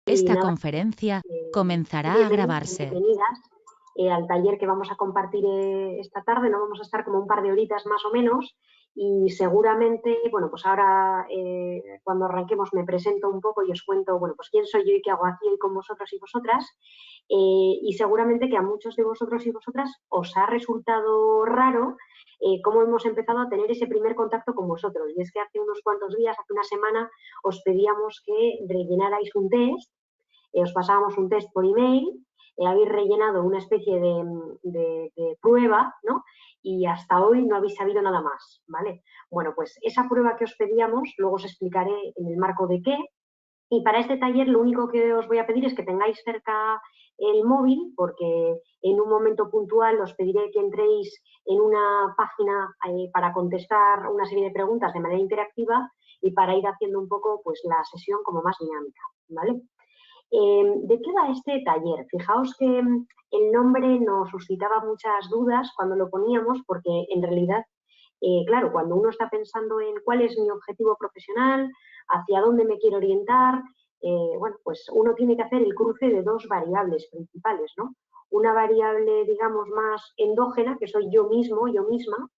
Y Esta nada, conferencia comenzará a bienvenidos, grabarse. bienvenidas al taller que vamos a compartir esta tarde. No vamos a estar como un par de horitas más o menos y seguramente, bueno, pues ahora cuando arranquemos me presento un poco y os cuento, bueno, pues quién soy yo y qué hago aquí con vosotros y vosotras. Y seguramente que a muchos de vosotros y vosotras os ha resultado raro cómo hemos empezado a tener ese primer contacto con vosotros. Y es que hace unos cuantos días, hace una semana, os pedíamos que rellenarais un test, os pasábamos un test por email, habéis rellenado una especie de prueba, ¿no? Y hasta hoy no habéis sabido nada más, ¿vale? Bueno, pues esa prueba que os pedíamos, luego os explicaré en el marco de qué. Y para este taller lo único que os voy a pedir es que tengáis cerca el móvil, porque en un momento puntual os pediré que entréis en una página para contestar una serie de preguntas de manera interactiva y para ir haciendo un poco pues, la sesión como más dinámica, ¿vale? ¿De qué va este taller? Fijaos que el nombre nos suscitaba muchas dudas cuando lo poníamos, porque en realidad, claro, cuando uno está pensando en cuál es mi objetivo profesional, hacia dónde me quiero orientar, bueno, pues uno tiene que hacer el cruce de dos variables principales, ¿no? Una variable, digamos, más endógena, que soy yo mismo, yo misma,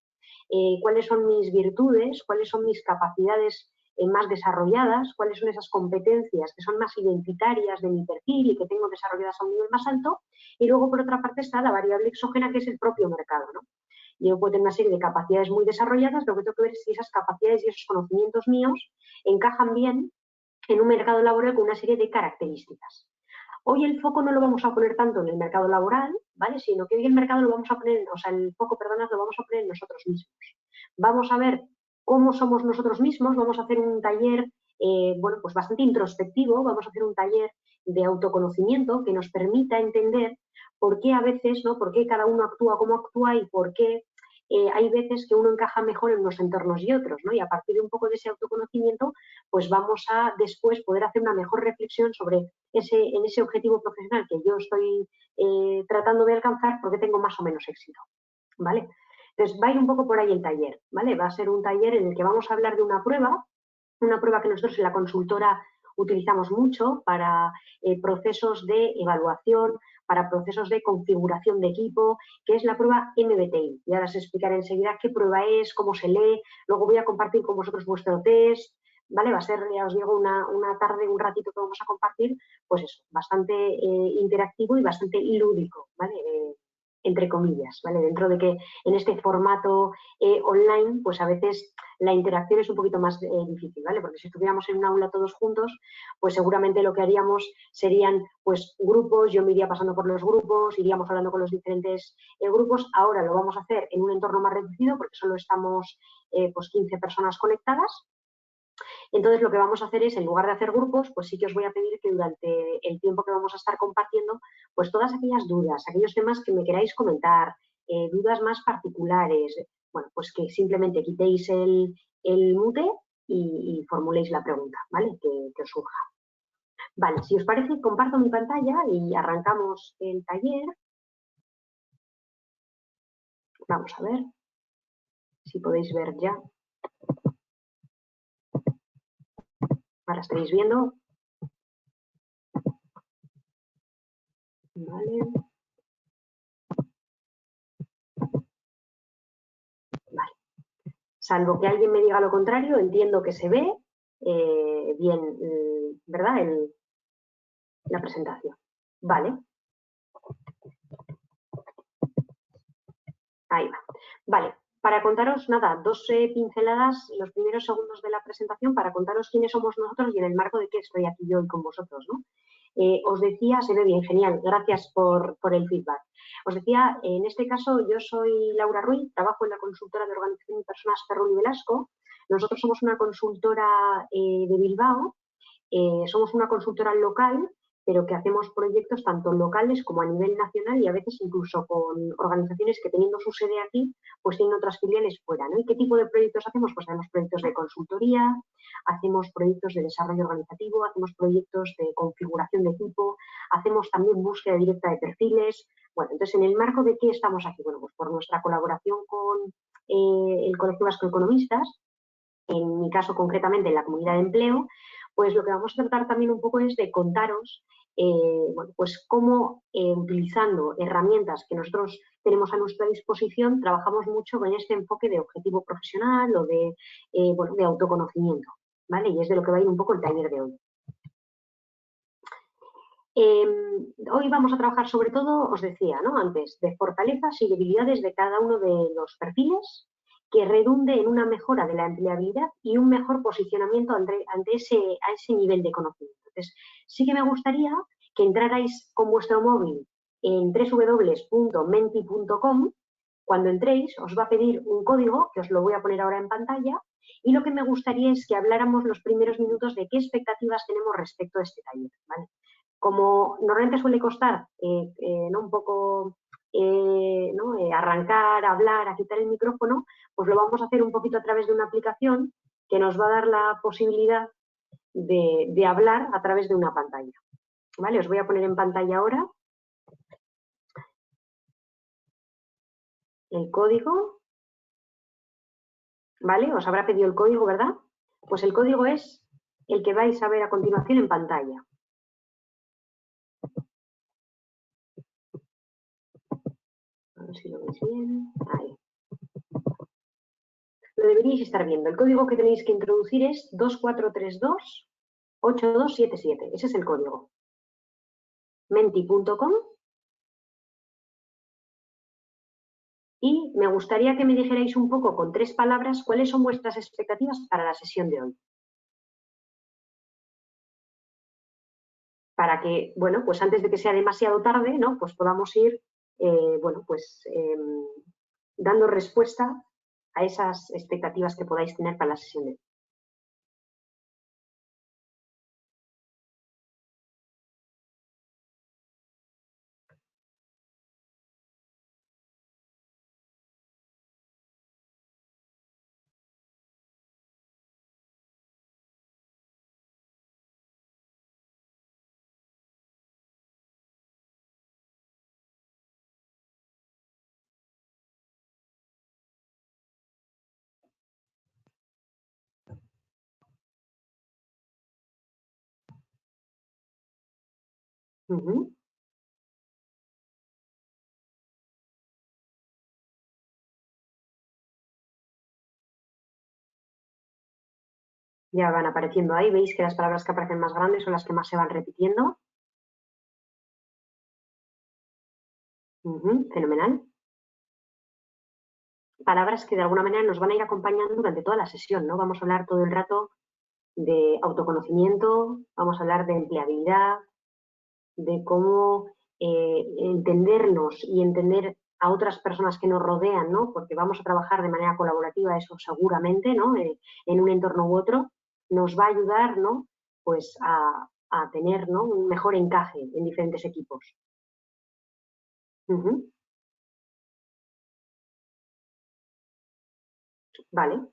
cuáles son mis virtudes, cuáles son mis capacidades más desarrolladas, cuáles son esas competencias que son más identitarias de mi perfil y que tengo desarrolladas a un nivel más alto. Y luego, por otra parte, está la variable exógena, que es el propio mercado, ¿no? Yo puedo tener una serie de capacidades muy desarrolladas, lo que tengo que ver es si esas capacidades y esos conocimientos míos encajan bien en un mercado laboral con una serie de características. Hoy el foco no lo vamos a poner tanto en el mercado laboral, ¿vale? Sino que hoy el mercado lo vamos a poner, o sea, el foco, perdona, lo vamos a poner en nosotros mismos. Vamos a ver cómo somos nosotros mismos, vamos a hacer un taller, bueno, pues bastante introspectivo, vamos a hacer un taller de autoconocimiento que nos permita entender por qué a veces, ¿no? Por qué cada uno actúa como actúa y por qué hay veces que uno encaja mejor en unos entornos y otros, ¿no? Y a partir de un poco de ese autoconocimiento, pues vamos a después poder hacer una mejor reflexión sobre en ese objetivo profesional que yo estoy tratando de alcanzar porque tengo más o menos éxito, ¿vale? Entonces va a ir un poco por ahí el taller, ¿vale? Va a ser un taller en el que vamos a hablar de una prueba que nosotros en la consultora utilizamos mucho para procesos de evaluación, para procesos de configuración de equipo, que es la prueba MBTI. Ya les explicaré enseguida qué prueba es, cómo se lee, luego voy a compartir con vosotros vuestro test, ¿vale? Va a ser, ya os digo, una tarde, un ratito que vamos a compartir, pues eso, bastante interactivo y bastante lúdico, ¿vale? Entre comillas, ¿vale? Dentro de que en este formato online, pues a veces la interacción es un poquito más difícil, ¿vale? Porque si estuviéramos en un aula todos juntos, pues seguramente lo que haríamos serían pues grupos, yo me iría pasando por los grupos, iríamos hablando con los diferentes grupos. Ahora lo vamos a hacer en un entorno más reducido porque solo estamos pues 15 personas conectadas. Entonces lo que vamos a hacer es, en lugar de hacer grupos, pues sí que os voy a pedir que durante el tiempo que vamos a estar compartiendo, pues todas aquellas dudas, aquellos temas que me queráis comentar, dudas más particulares, bueno, pues que simplemente quitéis el mute y formuléis la pregunta, ¿vale? Que os surja. Vale, si os parece, comparto mi pantalla y arrancamos el taller. Vamos a ver si podéis ver ya. Ahora estáis viendo. Vale. Vale. Salvo que alguien me diga lo contrario, entiendo que se ve bien, ¿verdad? La presentación. Vale. Ahí va. Vale. Para contaros, nada, dos pinceladas, los primeros segundos de la presentación, para contaros quiénes somos nosotros y en el marco de qué estoy aquí yo hoy con vosotros, ¿no? Os decía, se ve bien, genial, gracias por el feedback. Os decía, en este caso, yo soy Laura Ruiz, trabajo en la consultora de organización de personas Ferrol y Velasco. Nosotros somos una consultora de Bilbao, somos una consultora local, pero que hacemos proyectos tanto locales como a nivel nacional y a veces incluso con organizaciones que teniendo su sede aquí, pues tienen otras filiales fuera, ¿no? ¿Y qué tipo de proyectos hacemos? Pues hacemos proyectos de consultoría, hacemos proyectos de desarrollo organizativo, hacemos proyectos de configuración de equipo, hacemos también búsqueda directa de perfiles. Bueno, entonces, ¿en el marco de qué estamos aquí? Bueno, pues por nuestra colaboración con el Colegio Vasco de Economistas, en mi caso concretamente en la Comunidad de Empleo, pues lo que vamos a tratar también un poco es de contaros bueno, pues cómo utilizando herramientas que nosotros tenemos a nuestra disposición, trabajamos mucho con este enfoque de objetivo profesional o de, bueno, de autoconocimiento, ¿vale? Y es de lo que va a ir un poco el taller de hoy. Hoy vamos a trabajar sobre todo, os decía, ¿no? Antes, de fortalezas y debilidades de cada uno de los perfiles, que redunde en una mejora de la empleabilidad y un mejor posicionamiento ante ese nivel de conocimiento. Entonces, sí que me gustaría que entrarais con vuestro móvil en www.menti.com. Cuando entréis, os va a pedir un código, que os lo voy a poner ahora en pantalla, y lo que me gustaría es que habláramos los primeros minutos de qué expectativas tenemos respecto a este taller, ¿vale? Como normalmente suele costar ¿no? un poco ¿no? Arrancar, hablar, a quitar el micrófono, pues lo vamos a hacer un poquito a través de una aplicación que nos va a dar la posibilidad de hablar a través de una pantalla. ¿Vale? Os voy a poner en pantalla ahora el código. ¿Vale? Os habrá pedido el código, ¿verdad? Pues el código es el que vais a ver a continuación en pantalla. A ver si lo veis bien. Ahí. Lo deberíais estar viendo. El código que tenéis que introducir es 2432-8277. Ese es el código. Menti.com. Y me gustaría que me dijerais un poco con 3 palabras cuáles son vuestras expectativas para la sesión de hoy. Para que, bueno, pues antes de que sea demasiado tarde, ¿no? Pues podamos ir, bueno, pues dando respuesta a esas expectativas que podáis tener para la sesión de hoy. Uh-huh. Ya van apareciendo ahí, veis que las palabras que aparecen más grandes son las que más se van repitiendo. Fenomenal. Palabras que de alguna manera nos van a ir acompañando durante toda la sesión, ¿no? Vamos a hablar todo el rato de autoconocimiento, vamos a hablar de empleabilidad, de cómo entendernos y entender a otras personas que nos rodean, ¿no? Porque vamos a trabajar de manera colaborativa, eso seguramente, ¿no? En un entorno u otro, nos va a ayudar, ¿no? Pues a tener, ¿no? Un mejor encaje en diferentes equipos. Vale,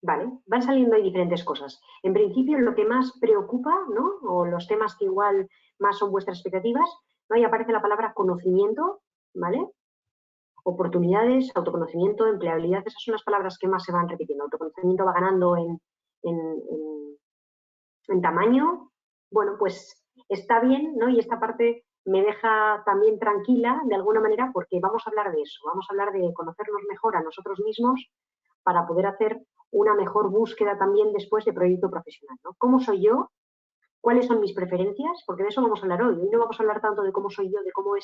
vale. Van saliendo ahí diferentes cosas. En principio, lo que más preocupa, ¿no? O los temas que igual más son vuestras expectativas, ¿no? Ahí aparece la palabra conocimiento, ¿vale? Oportunidades, autoconocimiento, empleabilidad, esas son las palabras que más se van repitiendo. Autoconocimiento va ganando en tamaño. Bueno, pues está bien, ¿no? Y esta parte me deja también tranquila de alguna manera porque vamos a hablar de eso, vamos a hablar de conocernos mejor a nosotros mismos para poder hacer una mejor búsqueda también después de proyecto profesional, ¿no? ¿Cómo soy yo? ¿Cuáles son mis preferencias? Porque de eso vamos a hablar hoy. Hoy no vamos a hablar tanto de cómo soy yo, de cómo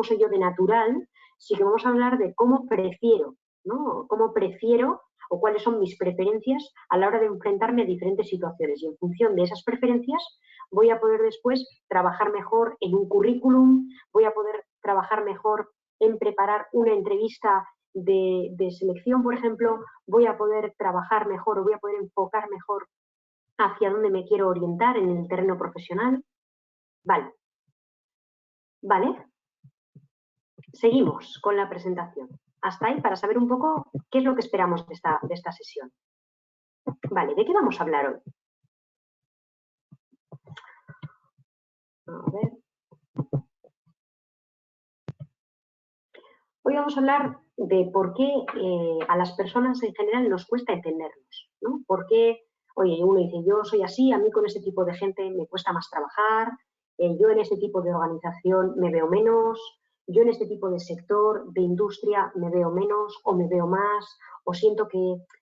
soy yo de natural, sino que vamos a hablar de cómo prefiero, ¿no? Cómo prefiero o cuáles son mis preferencias a la hora de enfrentarme a diferentes situaciones. Y en función de esas preferencias voy a poder después trabajar mejor en un currículum, voy a poder trabajar mejor en preparar una entrevista de selección, por ejemplo, voy a poder trabajar mejor o voy a poder enfocar mejor hacia dónde me quiero orientar en el terreno profesional. Vale. Vale. Seguimos con la presentación. Hasta ahí para saber un poco qué es lo que esperamos de esta sesión. Vale, ¿de qué vamos a hablar hoy? A ver. Hoy vamos a hablar de por qué a las personas en general nos cuesta entendernos, ¿no? ¿Por qué Oye, uno dice, yo soy así, a mí con este tipo de gente me cuesta más trabajar, yo en este tipo de organización me veo menos, yo en este tipo de sector, de industria, me veo menos o me veo más, o siento que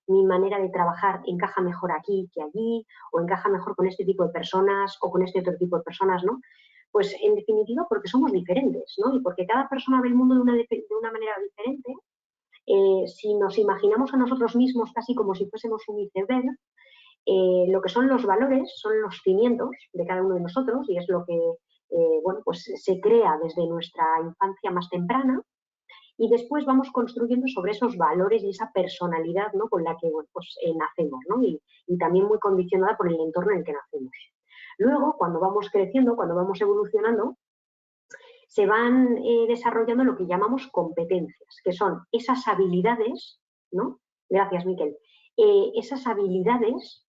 mi manera de trabajar encaja mejor aquí que allí, o encaja mejor con este tipo de personas o con este otro tipo de personas, ¿no? Pues en definitiva porque somos diferentes, ¿no? Y porque cada persona ve el mundo de una manera diferente. Si nos imaginamos a nosotros mismos casi como si fuésemos un iceberg, lo que son los valores son los cimientos de cada uno de nosotros y es lo que bueno, pues se crea desde nuestra infancia más temprana y después vamos construyendo sobre esos valores y esa personalidad, ¿no?, con la que bueno, pues, nacemos, ¿no? Y también muy condicionada por el entorno en el que nacemos. Luego, cuando vamos creciendo, cuando vamos evolucionando, se van desarrollando lo que llamamos competencias, que son esas habilidades, ¿no? Gracias, Miquel. Esas habilidades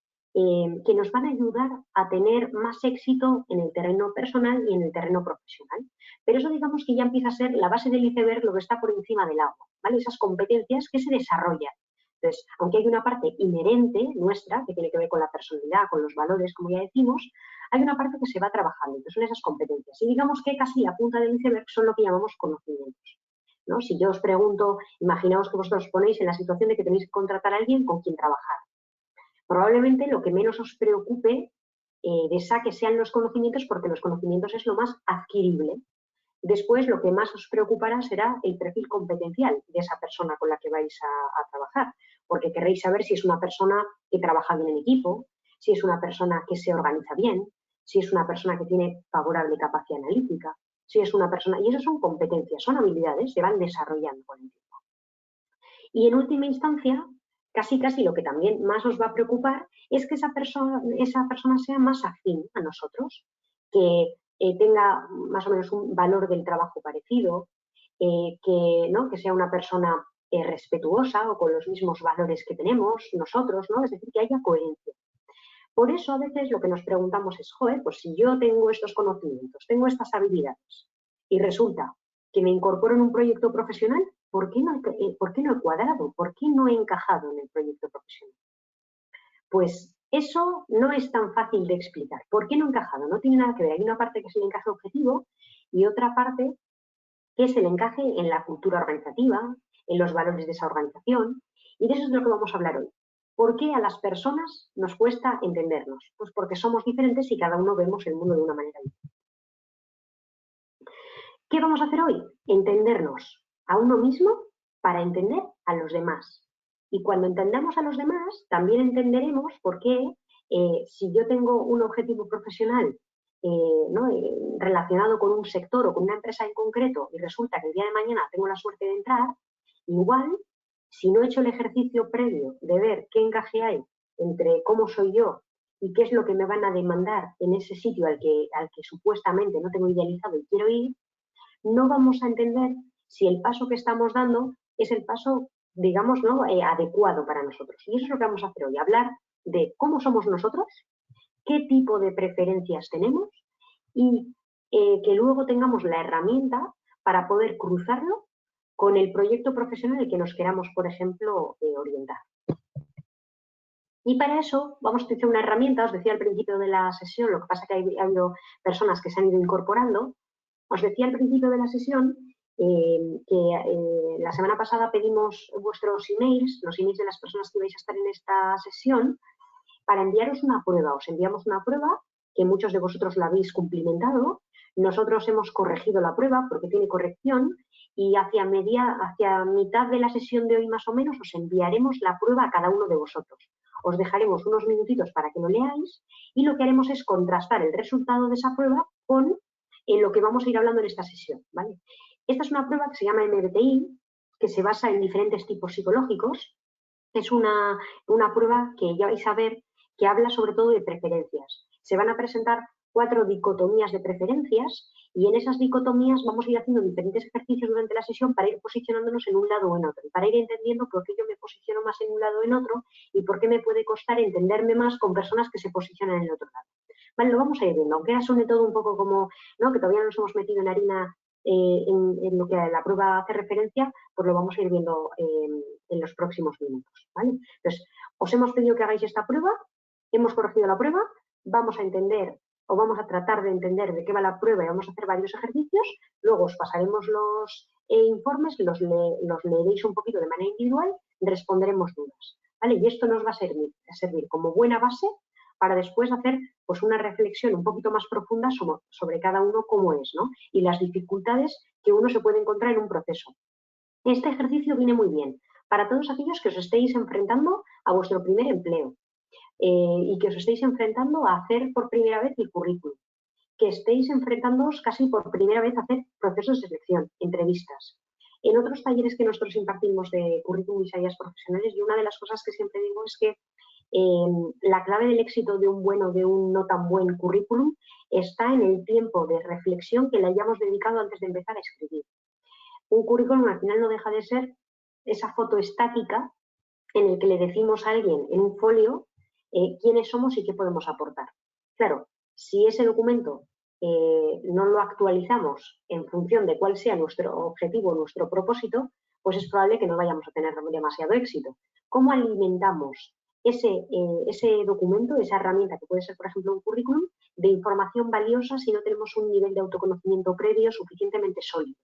que nos van a ayudar a tener más éxito en el terreno personal y en el terreno profesional. Pero eso digamos que ya empieza a ser la base del iceberg, lo que está por encima del agua, ¿vale? Esas competencias que se desarrollan. Entonces, aunque hay una parte inherente nuestra, que tiene que ver con la personalidad, con los valores, como ya decimos, hay una parte que se va trabajando, que son esas competencias. Y digamos que casi la punta del iceberg son lo que llamamos conocimientos, ¿no? Si yo os pregunto, imaginaos que vosotros os ponéis en la situación de que tenéis que contratar a alguien con quien trabajar. Probablemente lo que menos os preocupe de saque sean los conocimientos, porque los conocimientos es lo más adquirible. Después, lo que más os preocupará será el perfil competencial de esa persona con la que vais a trabajar, porque querréis saber si es una persona que trabaja bien en equipo, si es una persona que se organiza bien, si es una persona que tiene favorable capacidad analítica, si es una persona... Y esas son competencias, son habilidades, se van desarrollando con el tiempo. Y en última instancia, casi lo que también más os va a preocupar es que esa persona sea más afín a nosotros, que tenga más o menos un valor del trabajo parecido, que sea una persona respetuosa o con los mismos valores que tenemos nosotros, ¿no? Es decir, que haya coherencia. Por eso a veces lo que nos preguntamos es, joder, pues si yo tengo estos conocimientos, tengo estas habilidades y resulta que me incorporo en un proyecto profesional, ¿por qué no he cuadrado? ¿Por qué no he encajado en el proyecto profesional? Pues eso no es tan fácil de explicar. ¿Por qué no he encajado? No tiene nada que ver. Hay una parte que es el encaje objetivo y otra parte que es el encaje en la cultura organizativa, en los valores de esa organización. Y de eso es de lo que vamos a hablar hoy. ¿Por qué a las personas nos cuesta entendernos? Pues porque somos diferentes y cada uno vemos el mundo de una manera diferente. ¿Qué vamos a hacer hoy? Entendernos a uno mismo para entender a los demás. Y cuando entendamos a los demás, también entenderemos por qué si yo tengo un objetivo profesional relacionado con un sector o con una empresa en concreto y resulta que el día de mañana tengo la suerte de entrar, igual, si no he hecho el ejercicio previo de ver qué encaje hay entre cómo soy yo y qué es lo que me van a demandar en ese sitio al que supuestamente no tengo idealizado y quiero ir, no vamos a entender si el paso que estamos dando es el paso, digamos, ¿no?, adecuado para nosotros. Y eso es lo que vamos a hacer hoy, hablar de cómo somos nosotros, qué tipo de preferencias tenemos y que luego tengamos la herramienta para poder cruzarlo con el proyecto profesional en el que nos queramos, por ejemplo, orientar. Y para eso vamos a utilizar una herramienta, os decía al principio de la sesión, lo que pasa es que ha habido personas que se han ido incorporando. Os decía al principio de la sesión que la semana pasada pedimos vuestros emails, los emails de las personas que vais a estar en esta sesión, para enviaros una prueba. Os enviamos una prueba que muchos de vosotros la habéis cumplimentado. Nosotros hemos corregido la prueba porque tiene corrección y hacia mitad de la sesión de hoy más o menos os enviaremos la prueba a cada uno de vosotros. Os dejaremos unos minutitos para que lo leáis y lo que haremos es contrastar el resultado de esa prueba con lo que vamos a ir hablando en esta sesión, ¿vale? Esta es una prueba que se llama MBTI, que se basa en diferentes tipos psicológicos. Es una prueba que ya vais a ver que habla sobre todo de preferencias. Se van a presentar 4 dicotomías de preferencias y en esas dicotomías vamos a ir haciendo diferentes ejercicios durante la sesión para ir posicionándonos en un lado o en otro, y para ir entendiendo por qué yo me posiciono más en un lado o en otro y por qué me puede costar entenderme más con personas que se posicionan en el otro lado. Vale, lo vamos a ir viendo, aunque ahora suene todo un poco como, ¿no?, que todavía no nos hemos metido en harina en lo que a la prueba hace referencia, pues lo vamos a ir viendo en los próximos minutos, ¿vale? Entonces, os hemos pedido que hagáis esta prueba. hemos corregido la prueba, vamos a entender o vamos a tratar de entender de qué va la prueba y vamos a hacer varios ejercicios, luego os pasaremos los informes, los leeréis un poquito de manera individual, responderemos dudas, ¿vale? Y esto nos va a servir como buena base para después hacer pues una reflexión un poquito más profunda sobre cada uno cómo es, ¿no? Y las dificultades que uno se puede encontrar en un proceso. Este ejercicio viene muy bien para todos aquellos que os estéis enfrentando a vuestro primer empleo y que os estéis enfrentando a hacer por primera vez el currículum, que estéis enfrentándoos casi por primera vez a hacer procesos de selección, entrevistas. En otros talleres que nosotros impartimos de currículum y salidas profesionales, y una de las cosas que siempre digo es que la clave del éxito de un buen o de un no tan buen currículum está en el tiempo de reflexión que le hayamos dedicado antes de empezar a escribir. Un currículum al final no deja de ser esa foto estática en el que le decimos a alguien en un folio quiénes somos y qué podemos aportar. Claro, si ese documento no lo actualizamos en función de cuál sea nuestro objetivo, nuestro propósito, pues es probable que no vayamos a tener demasiado éxito. ¿Cómo alimentamos ese documento, esa herramienta que puede ser, por ejemplo, un currículum, de información valiosa si no tenemos un nivel de autoconocimiento previo suficientemente sólido?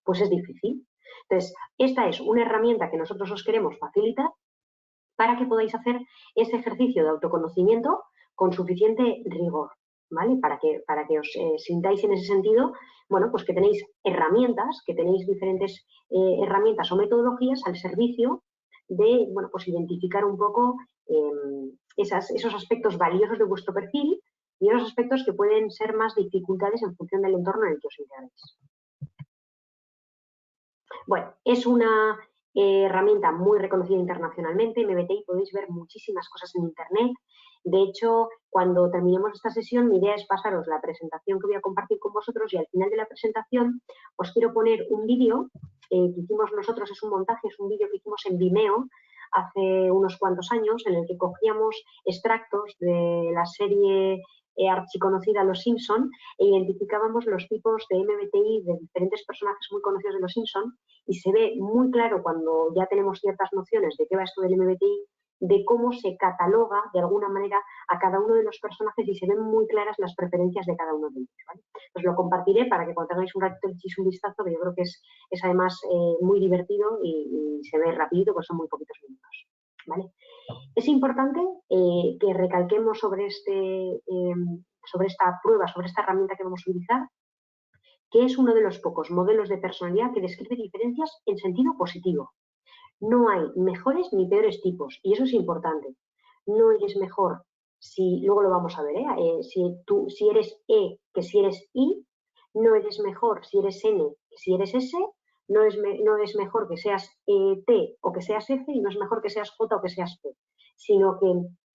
Pues es difícil. Entonces, esta es una herramienta que nosotros os queremos facilitar para que podáis hacer ese ejercicio de autoconocimiento con suficiente rigor, ¿vale? Para que os sintáis en ese sentido, bueno, pues que tenéis herramientas, que tenéis diferentes herramientas o metodologías al servicio de, bueno, pues identificar un poco esos aspectos valiosos de vuestro perfil y esos aspectos que pueden ser más dificultades en función del entorno en el que os integráis. Bueno, es una herramienta muy reconocida internacionalmente. MBTI podéis ver muchísimas cosas en Internet. De hecho, cuando terminemos esta sesión, mi idea es pasaros la presentación que voy a compartir con vosotros y al final de la presentación os quiero poner un vídeo que hicimos nosotros, es un montaje, es un vídeo que hicimos en Vimeo hace unos cuantos años en el que cogíamos extractos de la serie archiconocida Los Simpson e identificábamos los tipos de MBTI de diferentes personajes muy conocidos de Los Simpson y se ve muy claro cuando ya tenemos ciertas nociones de qué va esto del MBTI, de cómo se cataloga de alguna manera a cada uno de los personajes y se ven muy claras las preferencias de cada uno de ellos, ¿vale? Os lo compartiré para que cuando tengáis un ratito le echéis un vistazo, que yo creo que es además muy divertido y se ve rapidito, pues son muy poquitos minutos, ¿vale? Es importante que recalquemos sobre esta prueba, sobre esta herramienta que vamos a utilizar, que es uno de los pocos modelos de personalidad que describe diferencias en sentido positivo. No hay mejores ni peores tipos, y eso es importante. No eres mejor si, luego lo vamos a ver, si eres E que si eres I, no eres mejor si eres N que si eres S, no es mejor que seas T o que seas F, y no es mejor que seas J o que seas P, sino que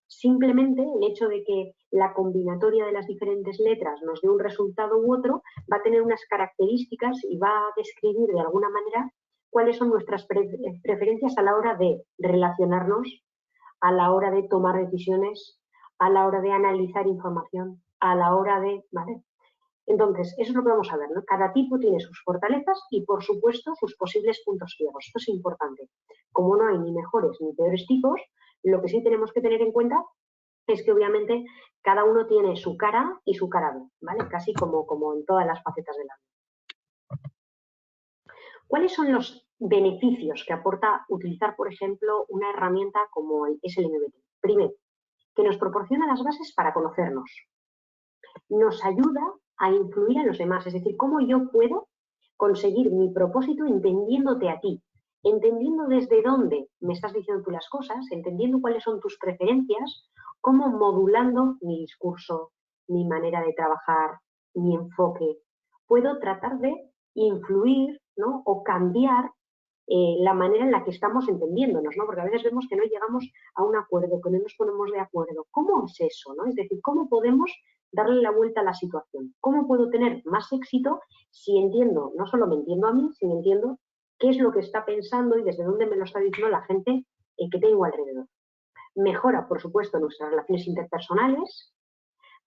simplemente el hecho de que la combinatoria de las diferentes letras nos dé un resultado u otro va a tener unas características y va a describir de alguna manera cuáles son nuestras preferencias a la hora de relacionarnos, a la hora de tomar decisiones, a la hora de analizar información, a la hora de... ¿vale? Entonces, eso es lo que vamos a ver, ¿no? Cada tipo tiene sus fortalezas y, por supuesto, sus posibles puntos ciegos. Esto es importante. Como no hay ni mejores ni peores tipos, lo que sí tenemos que tener en cuenta es que, obviamente, cada uno tiene su cara A y su cara B, ¿vale? Casi como en todas las facetas de la vida. ¿Cuáles son los beneficios que aporta utilizar, por ejemplo, una herramienta como es el MBTI? Primero, que nos proporciona las bases para conocernos. Nos ayuda a influir en los demás, es decir, cómo yo puedo conseguir mi propósito entendiéndote a ti, entendiendo desde dónde me estás diciendo tú las cosas, entendiendo cuáles son tus preferencias, cómo modulando mi discurso, mi manera de trabajar, mi enfoque, puedo tratar de influir, ¿no? O cambiar la manera en la que estamos entendiéndonos, ¿no? Porque a veces vemos que no llegamos a un acuerdo, que no nos ponemos de acuerdo. ¿Cómo es eso, no? Es decir, ¿cómo podemos darle la vuelta a la situación? ¿Cómo puedo tener más éxito si entiendo, no solo me entiendo a mí, sino entiendo qué es lo que está pensando y desde dónde me lo está diciendo la gente que tengo alrededor? Mejora, por supuesto, nuestras relaciones interpersonales,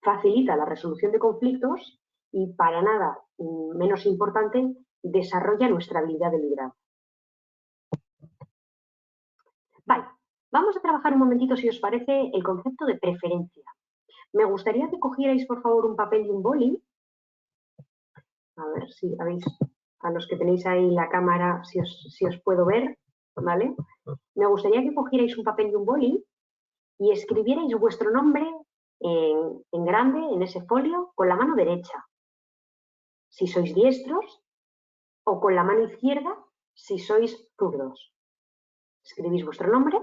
facilita la resolución de conflictos y, para nada menos importante, desarrolla nuestra habilidad de liderazgo. Vale, Vamos a trabajar un momentito, si os parece, el concepto de preferencia. Me gustaría que cogierais, por favor, un papel y un boli. A ver si habéis, a los que tenéis ahí la cámara, si os puedo ver, ¿vale? Me gustaría que cogierais un papel y un boli y escribierais vuestro nombre en grande, en ese folio, con la mano derecha, si sois diestros, o con la mano izquierda, si sois zurdos. Escribís vuestro nombre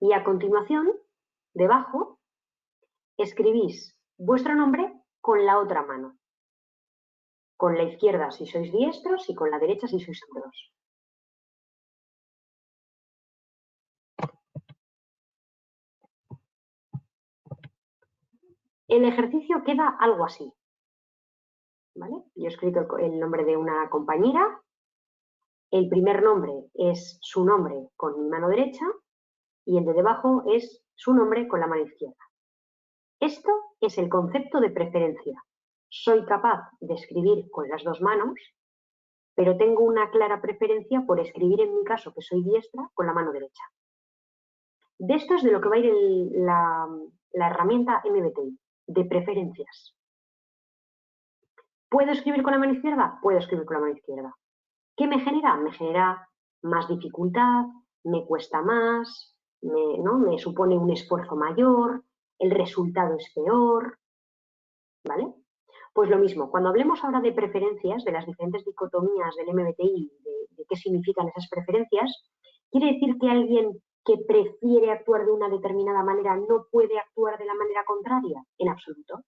y a continuación, debajo, escribís vuestro nombre con la otra mano. Con la izquierda si sois diestros y con la derecha si sois zurdos. El ejercicio queda algo así. ¿Vale? Yo he escrito el nombre de una compañera. El primer nombre es su nombre con mi mano derecha y el de debajo es su nombre con la mano izquierda. Esto es el concepto de preferencia. Soy capaz de escribir con las dos manos, pero tengo una clara preferencia por escribir, en mi caso, que soy diestra, con la mano derecha. De esto es de lo que va a ir la herramienta MBTI, de preferencias. ¿Puedo escribir con la mano izquierda? Puedo escribir con la mano izquierda. ¿Qué me genera? Me genera más dificultad, me cuesta más, me supone un esfuerzo mayor, el resultado es peor, ¿vale? Pues lo mismo, cuando hablemos ahora de preferencias, de las diferentes dicotomías del MBTI, de qué significan esas preferencias, quiere decir que alguien que prefiere actuar de una determinada manera no puede actuar de la manera contraria, en absoluto.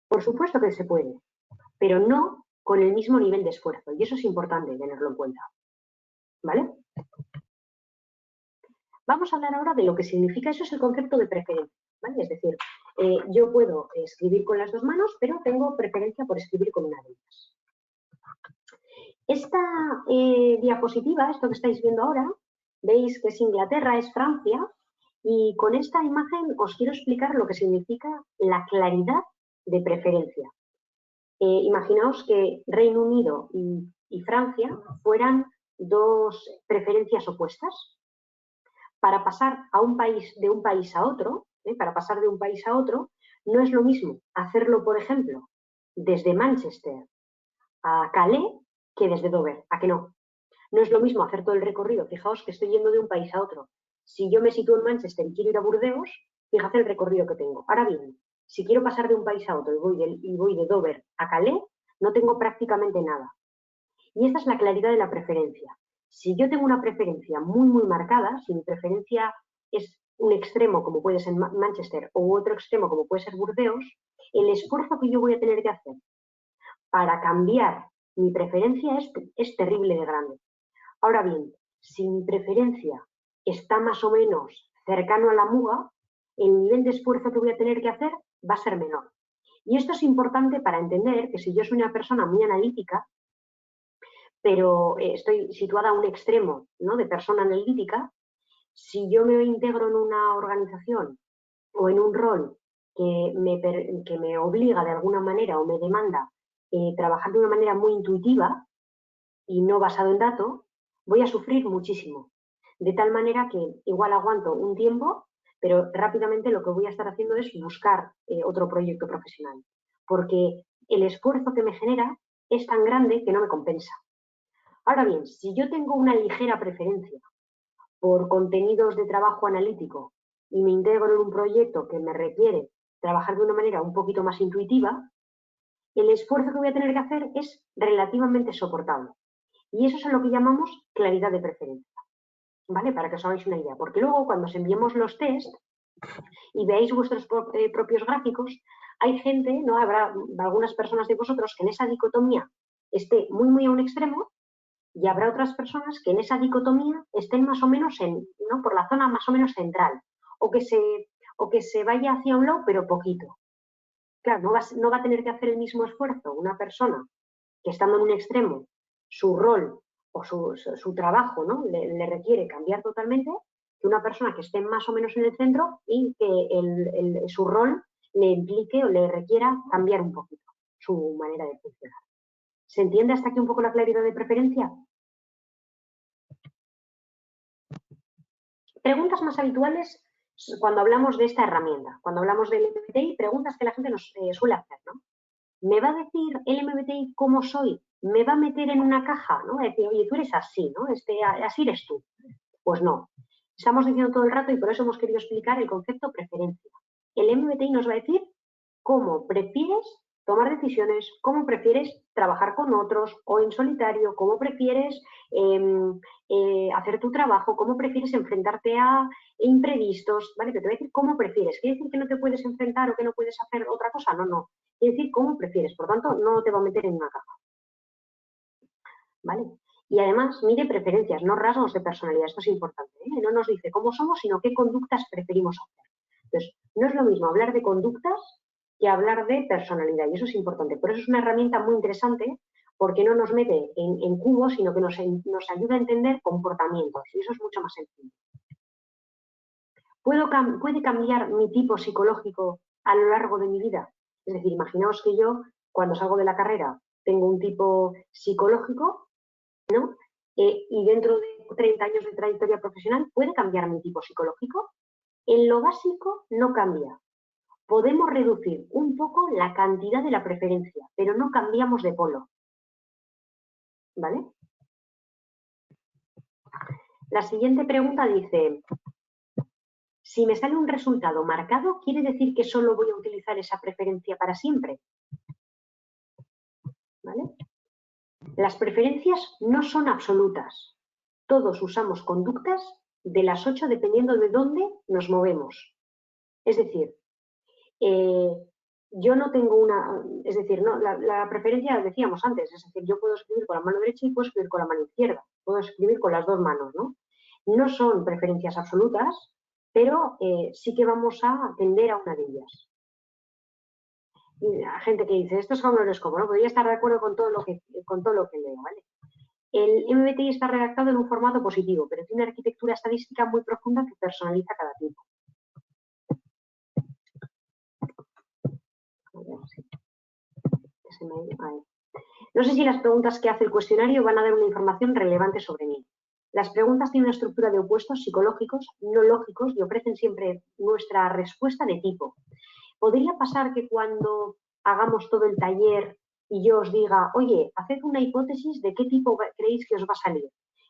Por supuesto que se puede, pero no con el mismo nivel de esfuerzo, y eso es importante tenerlo en cuenta, ¿vale? Vamos a hablar ahora de lo que significa, eso es el concepto de preferencia, ¿vale? Es decir, yo puedo escribir con las dos manos, pero tengo preferencia por escribir con una de ellas. Esta diapositiva, esto que estáis viendo ahora, veis que es Inglaterra, es Francia, y con esta imagen os quiero explicar lo que significa la claridad de preferencia. Imaginaos que Reino Unido y Francia fueran dos preferencias opuestas. Para pasar a un país, de un país a otro, para pasar de un país a otro, no es lo mismo hacerlo, por ejemplo, desde Manchester a Calais que desde Dover. ¿A que no? No es lo mismo hacer todo el recorrido. Fijaos que estoy yendo de un país a otro. Si yo me sitúo en Manchester y quiero ir a Burdeos, fíjate el recorrido que tengo. Ahora bien, si quiero pasar de un país a otro y voy de Dover a Calais, no tengo prácticamente nada. Y esta es la claridad de la preferencia. Si yo tengo una preferencia muy, muy marcada, si mi preferencia es un extremo como puede ser Manchester o otro extremo como puede ser Burdeos, el esfuerzo que yo voy a tener que hacer para cambiar mi preferencia es terrible de grande. Ahora bien, si mi preferencia está más o menos cercano a la muga, el nivel de esfuerzo que voy a tener que hacer va a ser menor. Y esto es importante para entender que si yo soy una persona muy analítica, pero estoy situada a un extremo, ¿no?, de persona analítica, si yo me integro en una organización o en un rol que me obliga de alguna manera o me demanda trabajar de una manera muy intuitiva y no basado en datos, voy a sufrir muchísimo. De tal manera que igual aguanto un tiempo, pero rápidamente lo que voy a estar haciendo es buscar otro proyecto profesional, porque el esfuerzo que me genera es tan grande que no me compensa. Ahora bien, si yo tengo una ligera preferencia por contenidos de trabajo analítico y me integro en un proyecto que me requiere trabajar de una manera un poquito más intuitiva, el esfuerzo que voy a tener que hacer es relativamente soportable. Y eso es a lo que llamamos claridad de preferencia, ¿vale? Para que os hagáis una idea. Porque luego, cuando os enviemos los test y veáis vuestros propios gráficos, hay gente, ¿no? Habrá algunas personas de vosotros que en esa dicotomía esté muy, muy a un extremo, y habrá otras personas que en esa dicotomía estén más o menos ¿no?, por la zona más o menos central, o que se vaya hacia un lado, pero poquito. Claro, no va a tener que hacer el mismo esfuerzo una persona que estando en un extremo, su rol o su trabajo, ¿no?, le requiere cambiar totalmente, que una persona que esté más o menos en el centro y que su rol le implique o le requiera cambiar un poquito su manera de funcionar. ¿Se entiende hasta aquí un poco la claridad de preferencia? Preguntas más habituales cuando hablamos de esta herramienta, cuando hablamos del MBTI, preguntas que la gente nos suele hacer, ¿no? ¿Me va a decir el MBTI cómo soy? ¿Me va a meter en una caja? ¿No? Es decir, oye, tú eres así, ¿no? Así eres tú. Pues no. Estamos diciendo todo el rato, y por eso hemos querido explicar el concepto preferencia. El MBTI nos va a decir cómo prefieres tomar decisiones, cómo prefieres trabajar con otros o en solitario, cómo prefieres hacer tu trabajo, cómo prefieres enfrentarte a imprevistos, ¿vale? Que te va a decir cómo prefieres. ¿Quiere decir que no te puedes enfrentar o que no puedes hacer otra cosa? No, no. Quiere decir cómo prefieres. Por tanto, no te va a meter en una caja. ¿Vale? Y además mide preferencias, no rasgos de personalidad. Esto es importante, ¿eh? No nos dice cómo somos, sino qué conductas preferimos hacer. Entonces, no es lo mismo hablar de conductas que hablar de personalidad, y eso es importante. Por eso es una herramienta muy interesante, porque no nos mete en cubos, sino que nos ayuda a entender comportamientos, y eso es mucho más sencillo. ¿Puede cambiar mi tipo psicológico a lo largo de mi vida? Es decir, imaginaos que yo, cuando salgo de la carrera, tengo un tipo psicológico, ¿no? Y dentro de 30 años de trayectoria profesional, ¿puede cambiar mi tipo psicológico? En lo básico no cambia. Podemos reducir un poco la cantidad de la preferencia, pero no cambiamos de polo. ¿Vale? La siguiente pregunta dice, si me sale un resultado marcado, ¿quiere decir que solo voy a utilizar esa preferencia para siempre? ¿Vale? Las preferencias no son absolutas. Todos usamos conductas de las 8 dependiendo de dónde nos movemos. Es decir, yo no tengo una, es decir, no, la preferencia decíamos antes, es decir, yo puedo escribir con la mano derecha y puedo escribir con la mano izquierda, puedo escribir con las dos manos, ¿no? No son preferencias absolutas, pero sí que vamos a tender a una de ellas. Y la gente que dice, esto es como un horóscopo, ¿no? Podría estar de acuerdo con todo lo que leo, ¿vale? El MBTI está redactado en un formato positivo, pero tiene una arquitectura estadística muy profunda que personaliza cada tipo. No sé si las preguntas que hace el cuestionario van a dar una información relevante sobre mí. Las preguntas tienen una estructura de opuestos psicológicos, no lógicos, y ofrecen siempre nuestra respuesta de tipo. ¿Podría pasar que cuando hagamos todo el taller y yo os diga, oye, haced una hipótesis de qué tipo creéis que os va a salir?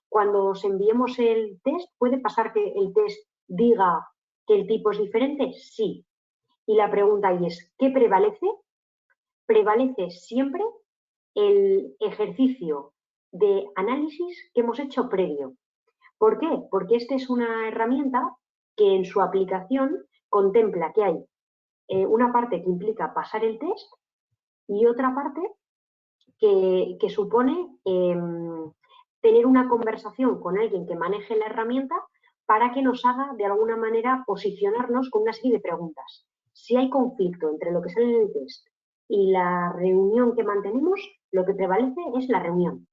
Cuando os enviemos el test, ¿puede pasar que el test diga que el tipo es diferente? Sí. Y la pregunta ahí es, ¿qué prevalece? Prevalece siempre el ejercicio de análisis que hemos hecho previo. ¿Por qué? Porque esta es una herramienta que en su aplicación contempla que hay una parte que implica pasar el test y otra parte que supone tener una conversación con alguien que maneje la herramienta para que nos haga de alguna manera posicionarnos con una serie de preguntas. Si hay conflicto entre lo que sale en el test y la reunión que mantenemos, lo que prevalece es la reunión.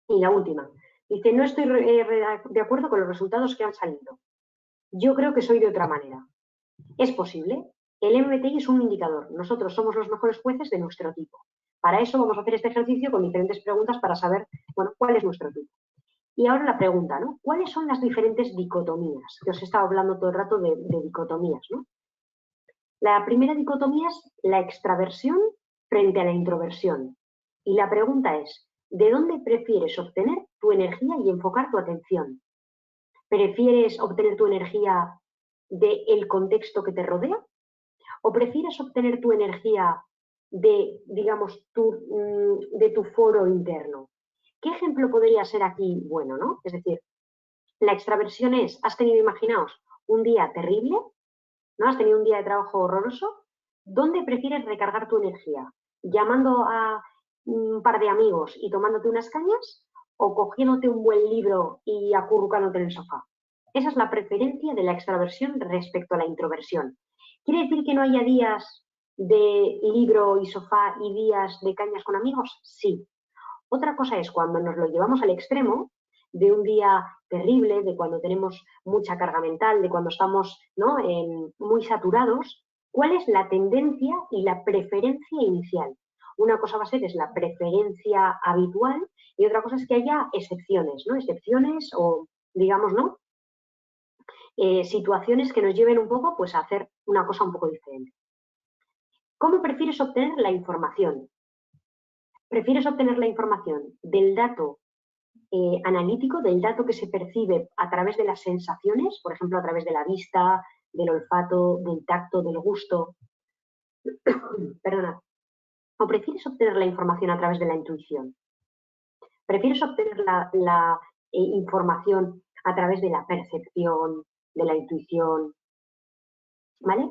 Y la última, dice, no estoy de acuerdo con los resultados que han salido. Yo creo que soy de otra manera. ¿Es posible? El MBTI es un indicador. Nosotros somos los mejores jueces de nuestro tipo. Para eso vamos a hacer este ejercicio con diferentes preguntas para saber, bueno, cuál es nuestro tipo. Y ahora la pregunta, ¿no? ¿Cuáles son las diferentes dicotomías? Que os he estado hablando todo el rato de dicotomías, ¿no? La primera dicotomía es la extraversión frente a la introversión. Y la pregunta es, ¿de dónde prefieres obtener tu energía y enfocar tu atención? ¿Prefieres obtener tu energía del contexto que te rodea? ¿O prefieres obtener tu energía de, digamos, de tu foro interno? ¿Qué ejemplo podría ser aquí bueno, no? Es decir, la extraversión es, has tenido, imaginaos, un día terrible, ¿no? Has tenido un día de trabajo horroroso. ¿Dónde prefieres recargar tu energía? ¿Llamando a un par de amigos y tomándote unas cañas? ¿O cogiéndote un buen libro y acurrucándote en el sofá? Esa es la preferencia de la extraversión respecto a la introversión. ¿Quiere decir que no haya días de libro y sofá y días de cañas con amigos? Sí. Otra cosa es cuando nos lo llevamos al extremo, de un día terrible, de cuando tenemos mucha carga mental, de cuando estamos, ¿no?, muy saturados. ¿Cuál es la tendencia y la preferencia inicial? Una cosa va a ser es la preferencia habitual y otra cosa es que haya excepciones, ¿no? Excepciones o, digamos, ¿no? Situaciones que nos lleven un poco pues, a hacer una cosa un poco diferente. ¿Cómo prefieres obtener la información? ¿Prefieres obtener la información del dato analítico, del dato que se percibe a través de las sensaciones, por ejemplo, a través de la vista, del olfato, del tacto, del gusto? Perdona. ¿O prefieres obtener la información a través de la intuición? ¿Prefieres obtener la información a través de la percepción, de la intuición? ¿Vale?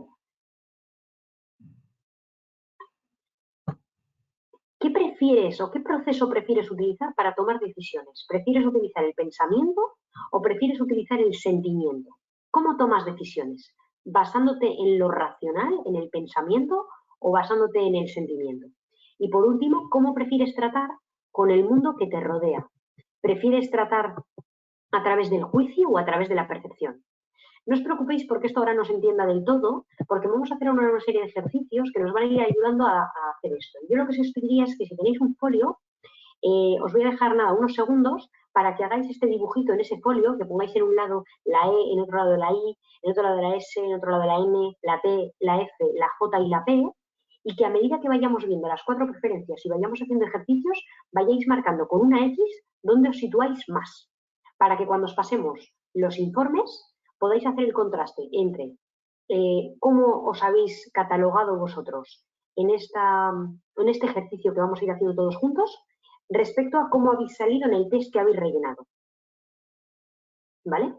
¿Qué prefieres o qué proceso prefieres utilizar para tomar decisiones? ¿Prefieres utilizar el pensamiento o prefieres utilizar el sentimiento? ¿Cómo tomas decisiones? ¿Basándote en lo racional, en el pensamiento o basándote en el sentimiento? Y por último, ¿cómo prefieres tratar con el mundo que te rodea? ¿Prefieres tratar a través del juicio o a través de la percepción? No os preocupéis porque esto ahora no se entienda del todo, porque vamos a hacer una serie de ejercicios que nos van a ir ayudando a hacer esto. Yo lo que os diría es que si tenéis un folio, os voy a dejar nada, unos segundos para que hagáis este dibujito en ese folio, que pongáis en un lado la E, en otro lado la I, en otro lado la S, en otro lado la N, la T, la F, la J y la P, y que a medida que vayamos viendo las 4 preferencias y vayamos haciendo ejercicios, vayáis marcando con una X dónde os situáis más, para que cuando os pasemos los informes podáis hacer el contraste entre cómo os habéis catalogado vosotros en este ejercicio que vamos a ir haciendo todos juntos respecto a cómo habéis salido en el test que habéis rellenado. ¿Vale?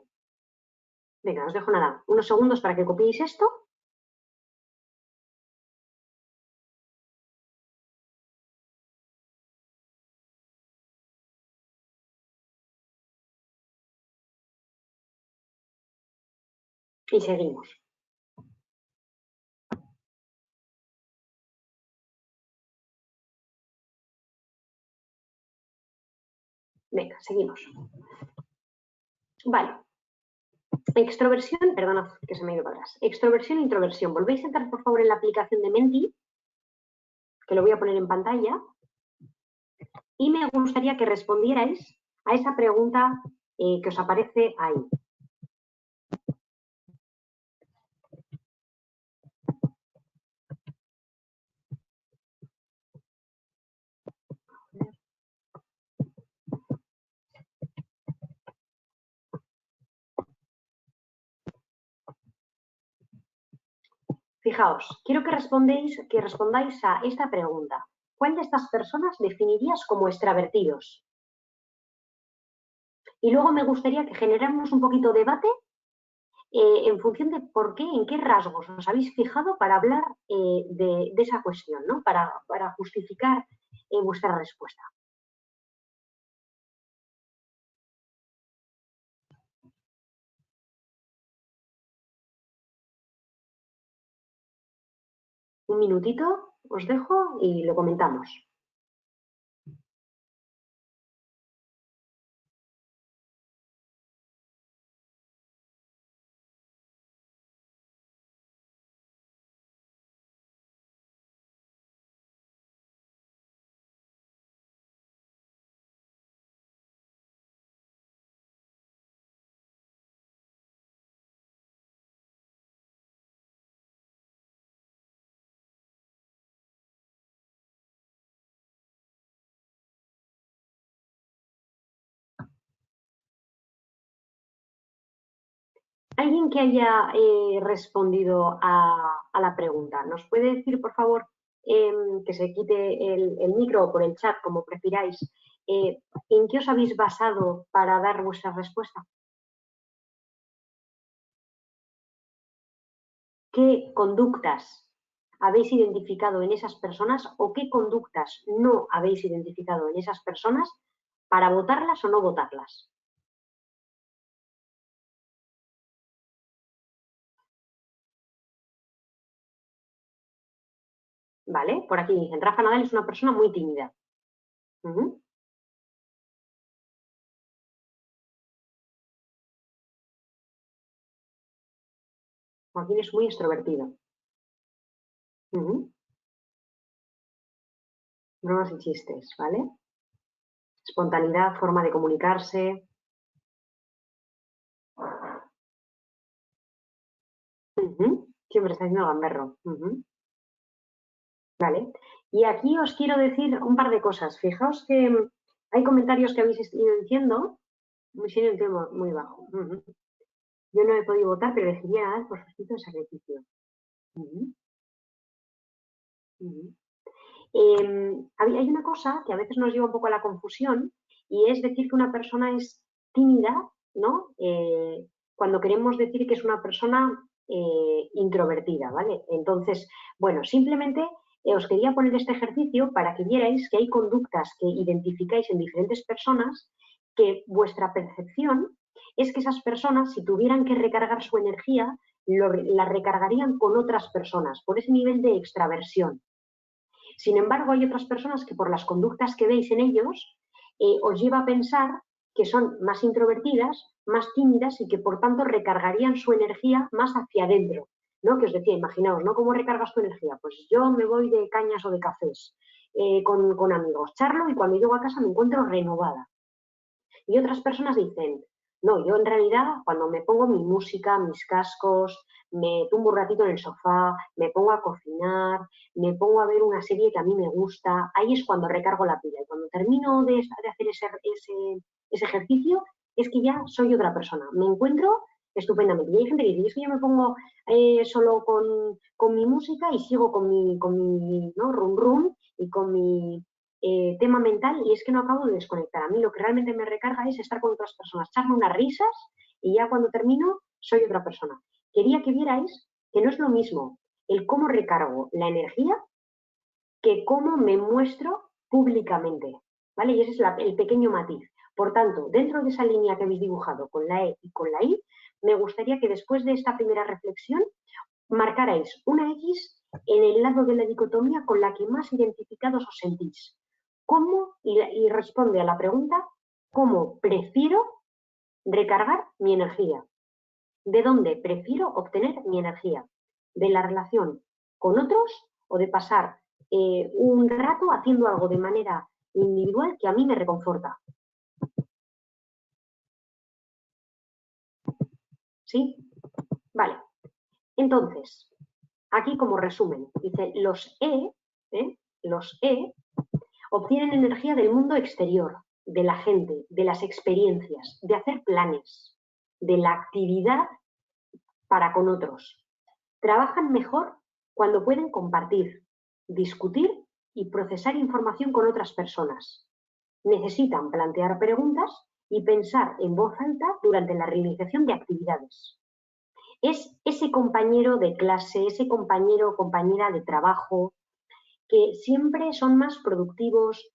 Venga, os dejo nada, unos segundos para que copiéis esto. Y seguimos. Venga, seguimos. Vale. Extroversión, perdonad que se me ha ido para atrás. Extroversión e introversión. Volvéis a entrar, por favor, en la aplicación de Menti, que lo voy a poner en pantalla, y me gustaría que respondierais a esa pregunta que os aparece ahí. Fijaos, quiero que respondáis a esta pregunta. ¿Cuál de estas personas definirías como extravertidos? Y luego me gustaría que generáramos un poquito de debate en función de por qué, en qué rasgos os habéis fijado para hablar de esa cuestión, ¿no? Para justificar vuestra respuesta. Un minutito os dejo y lo comentamos. Alguien que haya respondido a la pregunta, ¿nos puede decir, por favor, que se quite el micro o por el chat, como prefiráis, en qué os habéis basado para dar vuestra respuesta? ¿Qué conductas habéis identificado en esas personas o qué conductas no habéis identificado en esas personas para votarlas o no votarlas? ¿Vale? Por aquí dicen, Rafa Nadal es una persona muy tímida. Joaquín es muy extrovertido. Bromas y chistes, ¿vale? espontaneidad, forma de comunicarse. Siempre está haciendo el gamberro. Vale. Y aquí os quiero decir un par de cosas. Fijaos que hay comentarios que habéis ido diciendo. Muy serio, muy bajo. Yo no he podido votar, pero elegiría nada por suscrito de sacrificio. Hay una cosa que a veces nos lleva un poco a la confusión y es decir que una persona es tímida, ¿no? Cuando queremos decir que es una persona introvertida, ¿vale? Entonces, bueno, simplemente os quería poner este ejercicio para que vierais que hay conductas que identificáis en diferentes personas que vuestra percepción es que esas personas, si tuvieran que recargar su energía, la recargarían con otras personas, por ese nivel de extraversión. Sin embargo, hay otras personas que por las conductas que veis en ellos os lleva a pensar que son más introvertidas, más tímidas y que por tanto recargarían su energía más hacia adentro, ¿no? Que os decía, imaginaos, ¿no? ¿Cómo recargas tu energía? Pues yo me voy de cañas o de cafés con amigos, charlo y cuando llego a casa me encuentro renovada. Y otras personas dicen, no, yo en realidad cuando me pongo mi música, mis cascos, me tumbo un ratito en el sofá, me pongo a cocinar, me pongo a ver una serie que a mí me gusta, ahí es cuando recargo la pila. Y cuando termino de hacer ese ejercicio, es que ya soy otra persona. Me encuentro estupendamente. Y hay gente que dice, es que yo me pongo solo con mi música y sigo con mi ¿no? Rum rum y con mi tema mental y es que no acabo de desconectar. A mí lo que realmente me recarga es estar con otras personas, echarme unas risas y ya cuando termino soy otra persona. Quería que vierais que no es lo mismo el cómo recargo la energía que cómo me muestro públicamente, ¿vale? Y ese es el pequeño matiz. Por tanto, dentro de esa línea que habéis dibujado con la E y con la I, me gustaría que después de esta primera reflexión marcarais una X en el lado de la dicotomía con la que más identificados os sentís. ¿Cómo? Y responde a la pregunta, ¿cómo prefiero recargar mi energía? ¿De dónde prefiero obtener mi energía? ¿De la relación con otros o de pasar un rato haciendo algo de manera individual que a mí me reconforta? ¿Sí? Vale. Entonces, aquí como resumen, dice, los E obtienen energía del mundo exterior, de la gente, de las experiencias, de hacer planes, de la actividad para con otros. Trabajan mejor cuando pueden compartir, discutir y procesar información con otras personas. Necesitan plantear preguntas y pensar en voz alta durante la realización de actividades. Es ese compañero de clase, ese compañero o compañera de trabajo, que siempre son más productivos,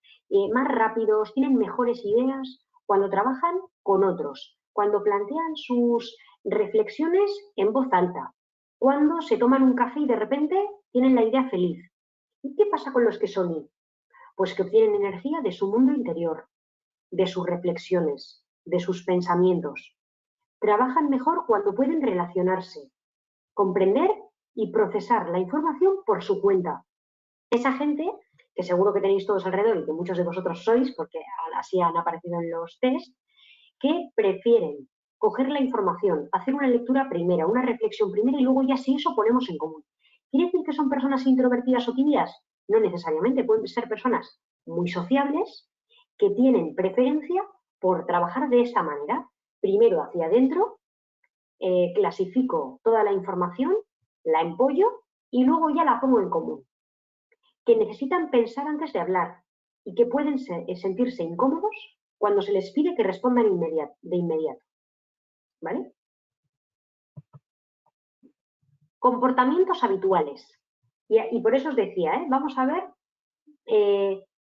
más rápidos, tienen mejores ideas cuando trabajan con otros, cuando plantean sus reflexiones en voz alta, cuando se toman un café y de repente tienen la idea feliz. ¿Y qué pasa con los que son I? Pues que obtienen energía de su mundo interior, de sus reflexiones, de sus pensamientos. Trabajan mejor cuando pueden relacionarse, comprender y procesar la información por su cuenta. Esa gente, que seguro que tenéis todos alrededor y que muchos de vosotros sois, porque así han aparecido en los test, que prefieren coger la información, hacer una lectura primera, una reflexión primera y luego ya si eso ponemos en común. ¿Quiere decir que son personas introvertidas o tímidas? No necesariamente, pueden ser personas muy sociables que tienen preferencia por trabajar de esta manera. Primero hacia adentro, clasifico toda la información, la empollo y luego ya la pongo en común. Que necesitan pensar antes de hablar y que pueden sentirse incómodos cuando se les pide que respondan de inmediato. ¿Vale? Comportamientos habituales. Y por eso os decía, vamos a ver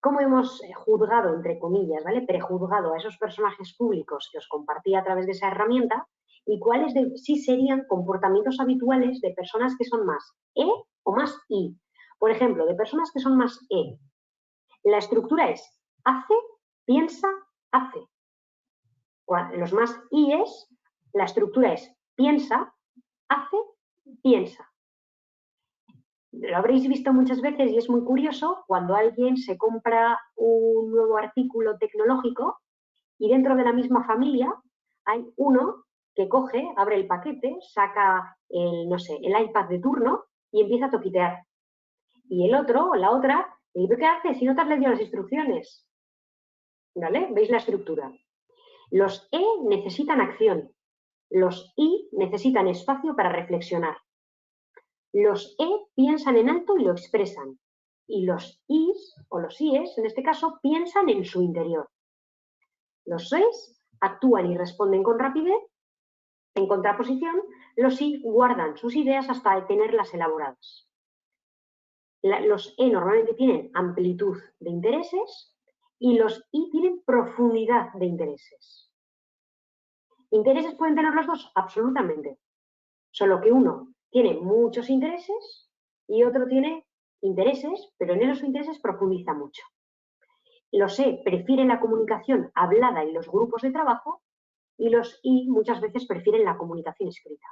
cómo hemos juzgado, entre comillas, ¿vale? Prejuzgado a esos personajes públicos que os compartí a través de esa herramienta y cuáles sí serían comportamientos habituales de personas que son más E o más I. Por ejemplo, de personas que son más E. La estructura es hace, piensa, hace. Los más IES, la estructura es piensa, hace, piensa. Lo habréis visto muchas veces y es muy curioso cuando alguien se compra un nuevo artículo tecnológico y dentro de la misma familia hay uno que coge, abre el paquete, saca el, no sé, el iPad de turno y empieza a toquitear. Y el otro o la otra, y ¿qué haces si no te has leído las instrucciones? ¿Vale? ¿Veis la estructura? Los E necesitan acción, los I necesitan espacio para reflexionar. Los E piensan en alto y lo expresan. Y los Is, o los IES, en este caso, piensan en su interior. Los Es actúan y responden con rapidez. En contraposición, los I guardan sus ideas hasta tenerlas elaboradas. Los E normalmente tienen amplitud de intereses y los I tienen profundidad de intereses. ¿Intereses pueden tener los dos? Absolutamente. Solo que uno tiene muchos intereses y otro tiene intereses, pero en esos intereses profundiza mucho. Los E prefieren la comunicación hablada y los grupos de trabajo y los I muchas veces prefieren la comunicación escrita,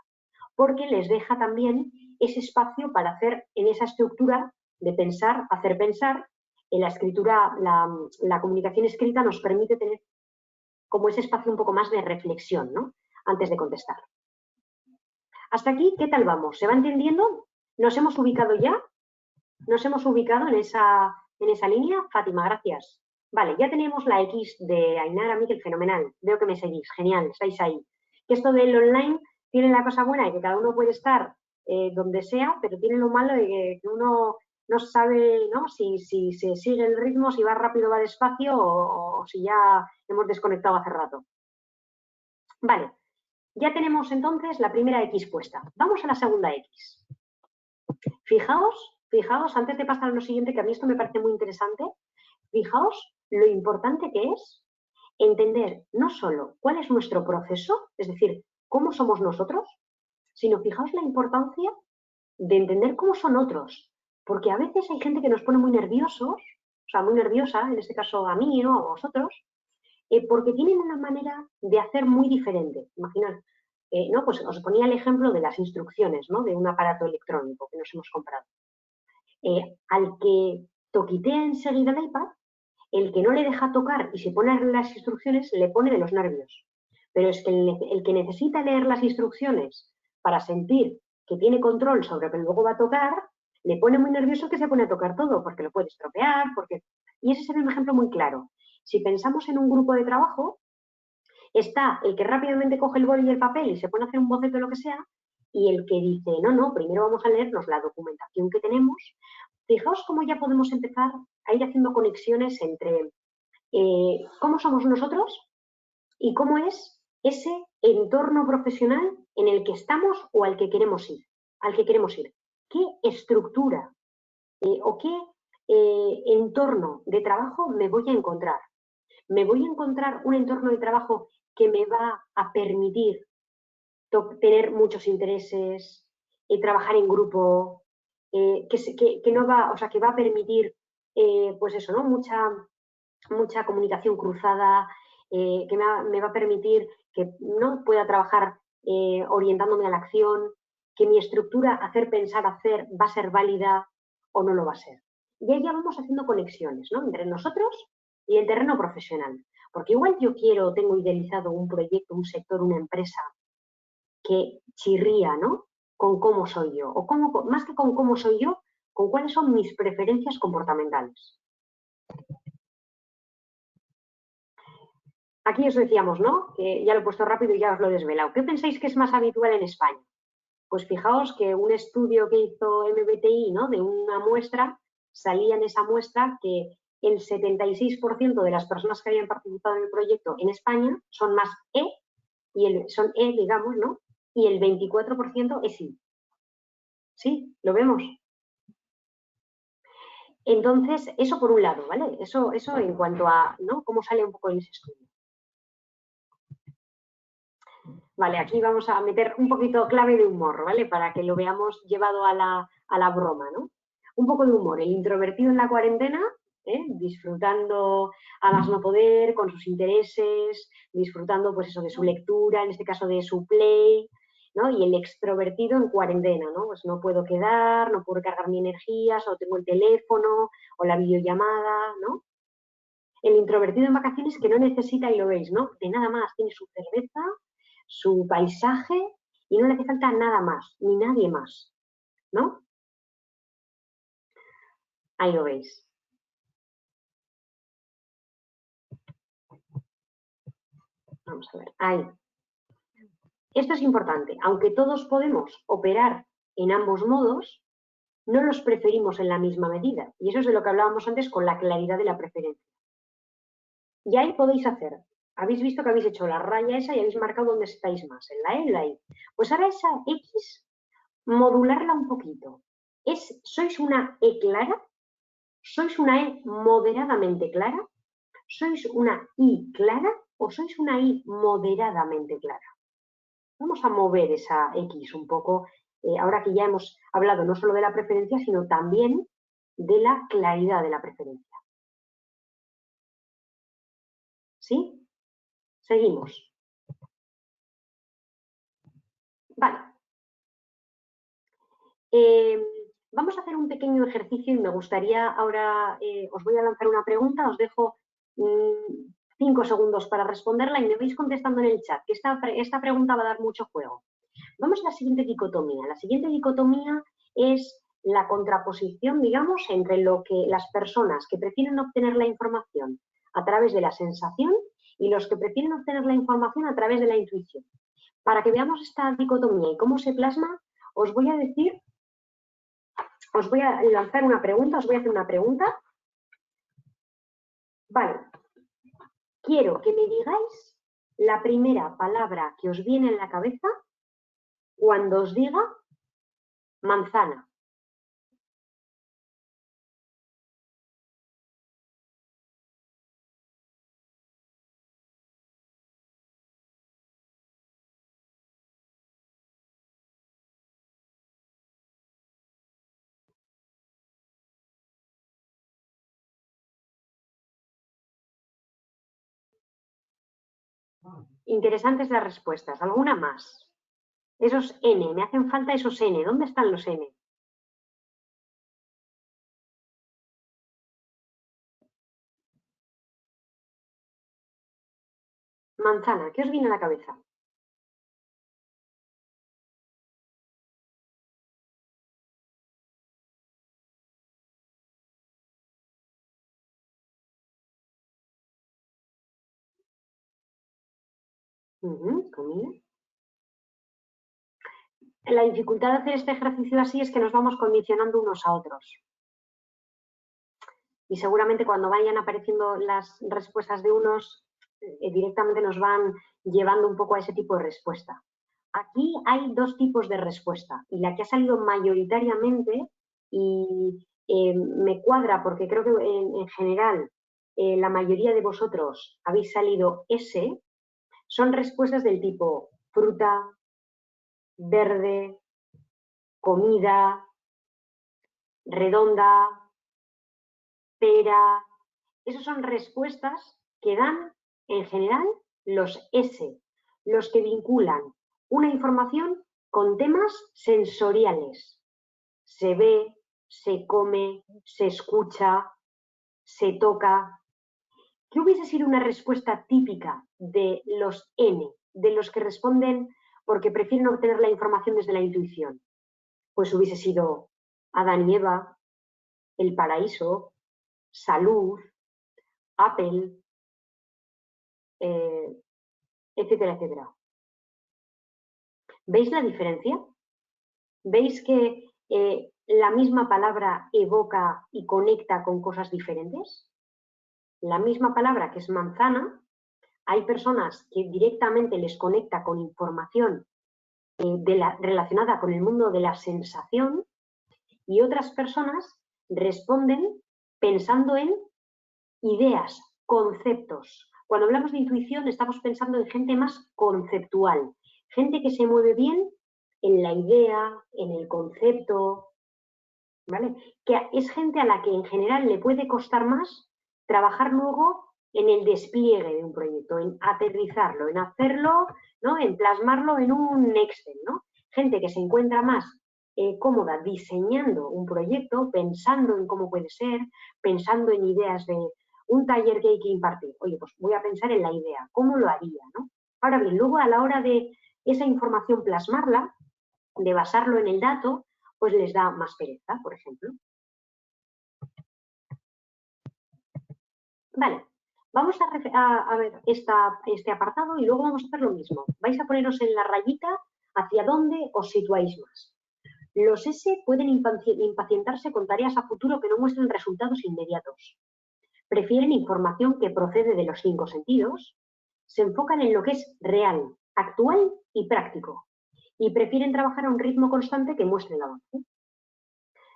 porque les deja también ese espacio para hacer en esa estructura de pensar, hacer pensar. En la escritura, la comunicación escrita nos permite tener como ese espacio un poco más de reflexión, ¿no? Antes de contestar. Hasta aquí, ¿qué tal vamos? ¿Se va entendiendo? ¿Nos hemos ubicado ya? ¿Nos hemos ubicado en esa línea? Fátima, gracias. Vale, ya tenemos la X de Ainara, Miquel, fenomenal. Veo que me seguís, genial, estáis ahí. Que esto del online tiene la cosa buena de que cada uno puede estar donde sea, pero tiene lo malo de que uno no sabe, ¿no?, si se sigue el ritmo, si va rápido o va despacio o si ya hemos desconectado hace rato. Vale, ya tenemos entonces la primera X puesta. Vamos a la segunda X. Fijaos, antes de pasar a lo siguiente, que a mí esto me parece muy interesante, fijaos lo importante que es entender no solo cuál es nuestro proceso, es decir, cómo somos nosotros, sino fijaos la importancia de entender cómo son otros. Porque a veces hay gente que nos pone muy nerviosos, o sea, muy nerviosa, en este caso a mí, ¿no?, a vosotros, porque tienen una manera de hacer muy diferente. Imaginad, ¿no?, pues os ponía el ejemplo de las instrucciones, ¿no?, de un aparato electrónico que nos hemos comprado. Al que toquitea enseguida el iPad, el que no le deja tocar y se pone a leer las instrucciones le pone de los nervios. Pero es que el que necesita leer las instrucciones para sentir que tiene control sobre lo que luego va a tocar, le pone muy nervioso que se pone a tocar todo, porque lo puede estropear, porque... Y ese sería un ejemplo muy claro. Si pensamos en un grupo de trabajo, está el que rápidamente coge el boli y el papel y se pone a hacer un boceto de lo que sea, y el que dice, no, primero vamos a leernos la documentación que tenemos. Fijaos cómo ya podemos empezar a ir haciendo conexiones entre cómo somos nosotros y cómo es ese entorno profesional en el que estamos o al que queremos ir. ¿Qué estructura o qué entorno de trabajo me voy a encontrar? ¿Me voy a encontrar un entorno de trabajo que me va a permitir tener muchos intereses, trabajar en grupo, que no va, o sea, que va a permitir, pues eso, ¿no?, mucha comunicación cruzada, que me va a permitir que no pueda trabajar orientándome a la acción, que mi estructura hacer, pensar, hacer va a ser válida o no lo va a ser? Y ahí ya vamos haciendo conexiones, ¿no?, entre nosotros y el terreno profesional. Porque igual yo tengo idealizado un proyecto, un sector, una empresa que chirría, ¿no?, con cómo soy yo, o más que con cómo soy yo, con cuáles son mis preferencias comportamentales. Aquí os decíamos, ¿no?, que ya lo he puesto rápido y ya os lo he desvelado. ¿Qué pensáis que es más habitual en España? Pues fijaos que un estudio que hizo MBTI, ¿no?, de una muestra, salía en esa muestra que el 76% de las personas que habían participado en el proyecto en España son más E, son E, digamos, ¿no?, y el 24% es I. ¿Sí? ¿Lo vemos? Entonces, eso por un lado, ¿vale? Eso en cuanto a, ¿no?, cómo sale un poco en ese estudio. Vale, aquí vamos a meter un poquito clave de humor, ¿vale? Para que lo veamos llevado a la broma, ¿no? Un poco de humor. El introvertido en la cuarentena, disfrutando a más no poder, con sus intereses, disfrutando, pues eso, de su lectura, en este caso de su play, ¿no? Y el extrovertido en cuarentena, ¿no? Pues no puedo quedar, no puedo cargar mi energía, solo tengo el teléfono o la videollamada, ¿no? El introvertido en vacaciones que no necesita, y lo veis, ¿no? De nada más, tiene su cerveza, su paisaje y no le hace falta nada más, ni nadie más, ¿no? Ahí lo veis. Vamos a ver, ahí. Esto es importante. Aunque todos podemos operar en ambos modos, no los preferimos en la misma medida. Y eso es de lo que hablábamos antes con la claridad de la preferencia. Y ahí podéis hacer. Habéis visto que habéis hecho la raya esa y habéis marcado dónde estáis más, en la E, en la I. Pues ahora esa X, modularla un poquito. ¿Sois una E clara? ¿Sois una E moderadamente clara? ¿Sois una I clara o sois una I moderadamente clara? Vamos a mover esa X un poco, ahora que ya hemos hablado no solo de la preferencia, sino también de la claridad de la preferencia. ¿Sí? Seguimos. Vale. Vamos a hacer un pequeño ejercicio y me gustaría ahora, os voy a lanzar una pregunta, os dejo 5 segundos para responderla y me vais contestando en el chat, que esta pregunta va a dar mucho juego. Vamos a la siguiente dicotomía. La siguiente dicotomía es la contraposición, digamos, entre lo que las personas que prefieren obtener la información a través de la sensación y los que prefieren obtener la información a través de la intuición. Para que veamos esta dicotomía y cómo se plasma, os voy a lanzar una pregunta, os voy a hacer una pregunta. Vale. Quiero que me digáis la primera palabra que os viene en la cabeza cuando os diga manzana. Interesantes las respuestas. ¿Alguna más? Esos N, me hacen falta esos N. ¿Dónde están los N? Manzana, ¿qué os viene a la cabeza? Comida. La dificultad de hacer este ejercicio así es que nos vamos condicionando unos a otros. Y seguramente cuando vayan apareciendo las respuestas de unos, directamente nos van llevando un poco a ese tipo de respuesta. Aquí hay dos tipos de respuesta y la que ha salido mayoritariamente y me cuadra porque creo que en general la mayoría de vosotros habéis salido S, son respuestas del tipo fruta, verde, comida, redonda, pera. Esas son respuestas que dan en general los S, los que vinculan una información con temas sensoriales. Se ve, se come, se escucha, se toca. ¿Qué hubiese sido una respuesta típica de los N, de los que responden porque prefieren obtener la información desde la intuición? Pues hubiese sido Adán y Eva, el paraíso, salud, Apple, etcétera, etcétera. ¿Veis la diferencia? ¿Veis que la misma palabra evoca y conecta con cosas diferentes? La misma palabra que es manzana, hay personas que directamente les conecta con información relacionada con el mundo de la sensación y otras personas responden pensando en ideas, conceptos. Cuando hablamos de intuición estamos pensando en gente más conceptual, gente que se mueve bien en la idea, en el concepto, ¿vale? Que es gente a la que en general le puede costar más trabajar luego en el despliegue de un proyecto, en aterrizarlo, en hacerlo ¿no? En plasmarlo en un Excel, ¿no? Gente que se encuentra más cómoda diseñando un proyecto, pensando en cómo puede ser, pensando en ideas de un taller que hay que impartir. Oye, pues voy a pensar en la idea, ¿cómo lo haría, ¿no? Ahora bien, luego a la hora de esa información plasmarla, de basarlo en el dato, pues les da más pereza, por ejemplo. Vale, vamos a ver este apartado y luego vamos a hacer lo mismo. Vais a poneros en la rayita hacia dónde os situáis más. Los S pueden impacientarse con tareas a futuro que no muestren resultados inmediatos. Prefieren información que procede de los 5 sentidos. Se enfocan en lo que es real, actual y práctico. Y prefieren trabajar a un ritmo constante que muestre el avance.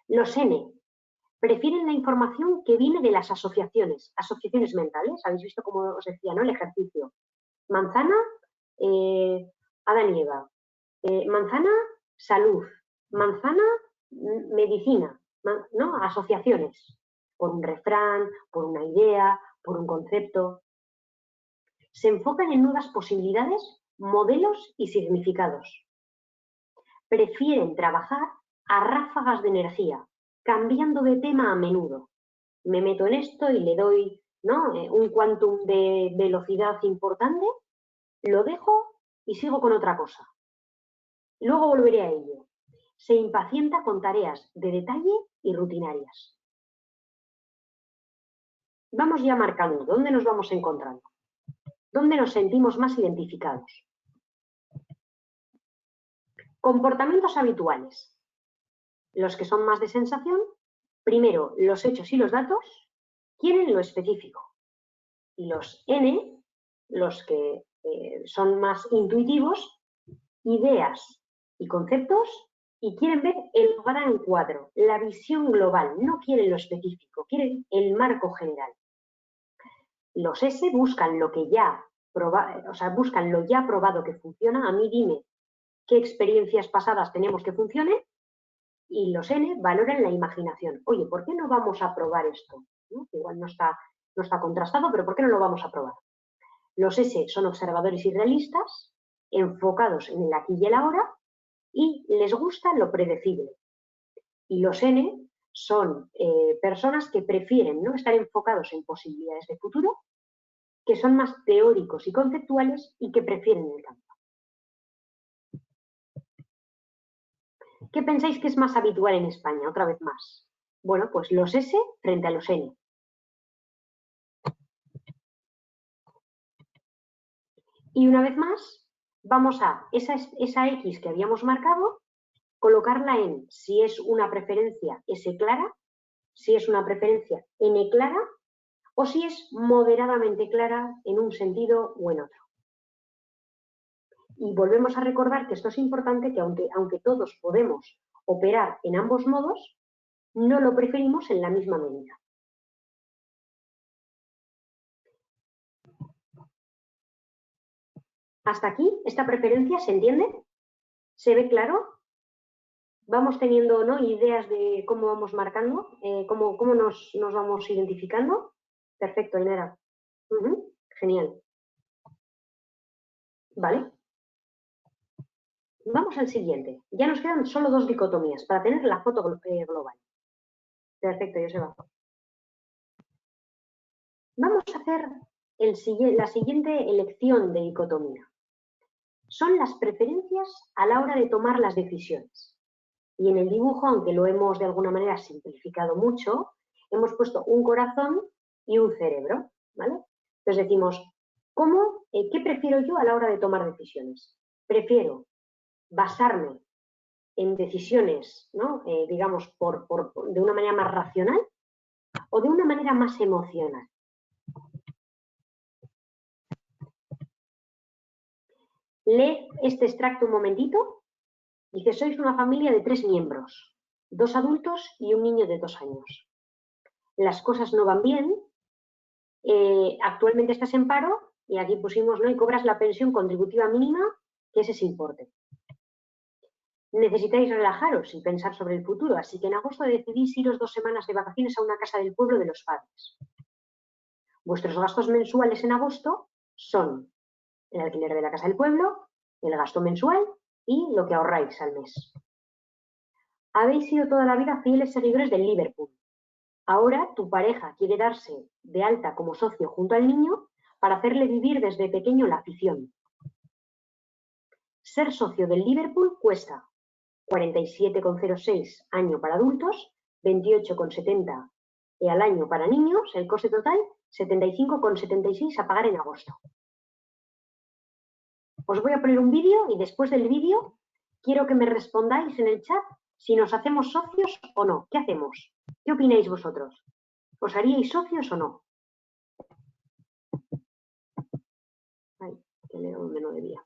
Los N prefieren la información que viene de las asociaciones mentales. Habéis visto, como os decía, ¿no? El ejercicio. Manzana, Adán y Eva. Manzana, salud. Manzana, medicina. ¿No? Asociaciones. Por un refrán, por una idea, por un concepto. Se enfocan en nuevas posibilidades, modelos y significados. Prefieren trabajar a ráfagas de energía, cambiando de tema a menudo. Me meto en esto y le doy, ¿no? Un quantum de velocidad importante, lo dejo y sigo con otra cosa. Luego volveré a ello. Se impacienta con tareas de detalle y rutinarias. Vamos ya marcando dónde nos vamos encontrando, dónde nos sentimos más identificados. Comportamientos habituales. Los que son más de sensación, primero los hechos y los datos, quieren lo específico. Y los N, los que son más intuitivos, ideas y conceptos, y quieren ver el gran cuadro, la visión global, no quieren lo específico, quieren el marco general. Los S buscan lo que ya buscan lo ya probado que funciona. A mí dime qué experiencias pasadas tenemos que funcionen. Y los N valoran la imaginación. Oye, ¿por qué no vamos a probar esto? ¿No? Igual no está contrastado, pero ¿por qué no lo vamos a probar? Los S son observadores y realistas, enfocados en el aquí y el ahora, y les gusta lo predecible. Y los N son personas que prefieren no estar enfocados en posibilidades de futuro, que son más teóricos y conceptuales y que prefieren el campo. ¿Qué pensáis que es más habitual en España? Otra vez más. Bueno, pues los S frente a los N. Y una vez más, vamos a esa X que habíamos marcado, colocarla en si es una preferencia S clara, si es una preferencia N clara o si es moderadamente clara en un sentido o en otro. Y volvemos a recordar que esto es importante, que aunque todos podemos operar en ambos modos, no lo preferimos en la misma medida. ¿Hasta aquí esta preferencia se entiende? ¿Se ve claro? Vamos teniendo, ¿no?, ideas de cómo vamos marcando, cómo nos vamos identificando. Perfecto, Inera. Genial. Vale. Vamos al siguiente. Ya nos quedan solo 2 dicotomías para tener la foto global. Perfecto, Joseba. Vamos a hacer la siguiente elección de dicotomía. Son las preferencias a la hora de tomar las decisiones. Y en el dibujo, aunque lo hemos de alguna manera simplificado mucho, hemos puesto un corazón y un cerebro, ¿vale? Entonces decimos, ¿qué prefiero yo a la hora de tomar decisiones? Prefiero basarme en decisiones, ¿no? Digamos, de una manera más racional o de una manera más emocional. Lee este extracto un momentito. Dice, sois una familia de 3 miembros, 2 adultos y un niño de 2 años. Las cosas no van bien, actualmente estás en paro y aquí pusimos, ¿no?, y cobras la pensión contributiva mínima, que es ese importe. Necesitáis relajaros y pensar sobre el futuro, así que en agosto decidís iros 2 semanas de vacaciones a una casa del pueblo de los padres. Vuestros gastos mensuales en agosto son el alquiler de la casa del pueblo, el gasto mensual y lo que ahorráis al mes. Habéis sido toda la vida fieles seguidores del Liverpool. Ahora tu pareja quiere darse de alta como socio junto al niño para hacerle vivir desde pequeño la afición. Ser socio del Liverpool cuesta 47,06 año para adultos, 28,70 al año para niños, el coste total 75,76 a pagar en agosto. Os voy a poner un vídeo y después del vídeo quiero que me respondáis en el chat si nos hacemos socios o no. ¿Qué hacemos? ¿Qué opináis vosotros? ¿Os haríais socios o no? Ay, que leo donde no debía.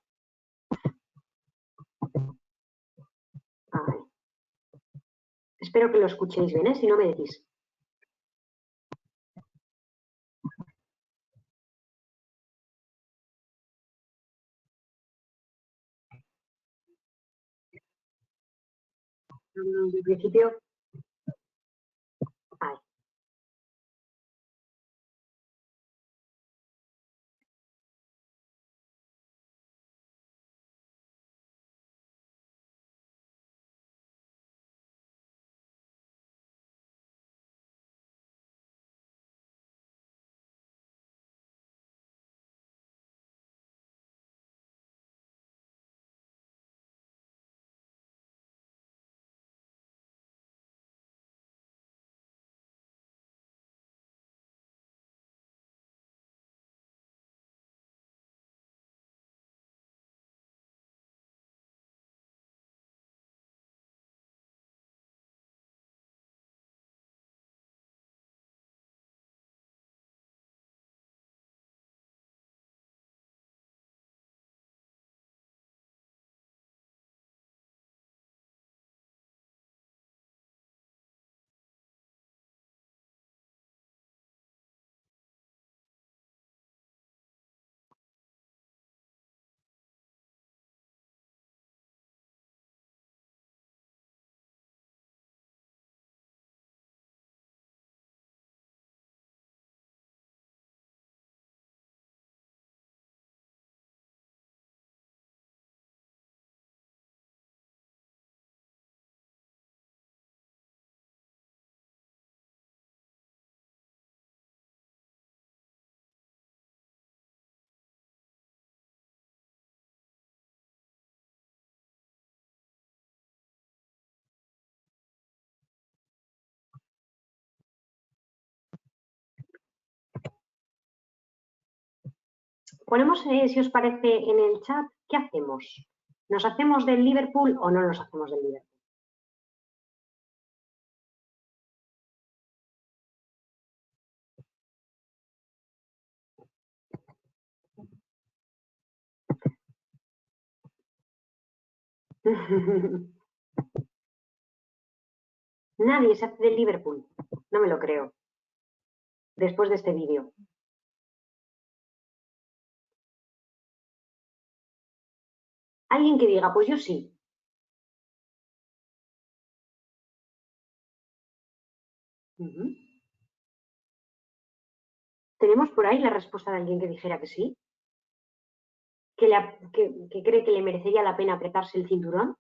Ay. Espero que lo escuchéis bien, si no me decís. En principio, ay. Ponemos, si os parece, en el chat, ¿qué hacemos? ¿Nos hacemos del Liverpool o no nos hacemos del Liverpool? Nadie se hace del Liverpool. No me lo creo. Después de este vídeo. Alguien que diga, pues yo sí. ¿Tenemos por ahí la respuesta de alguien que dijera que sí? ¿Que cree que le merecería la pena apretarse el cinturón?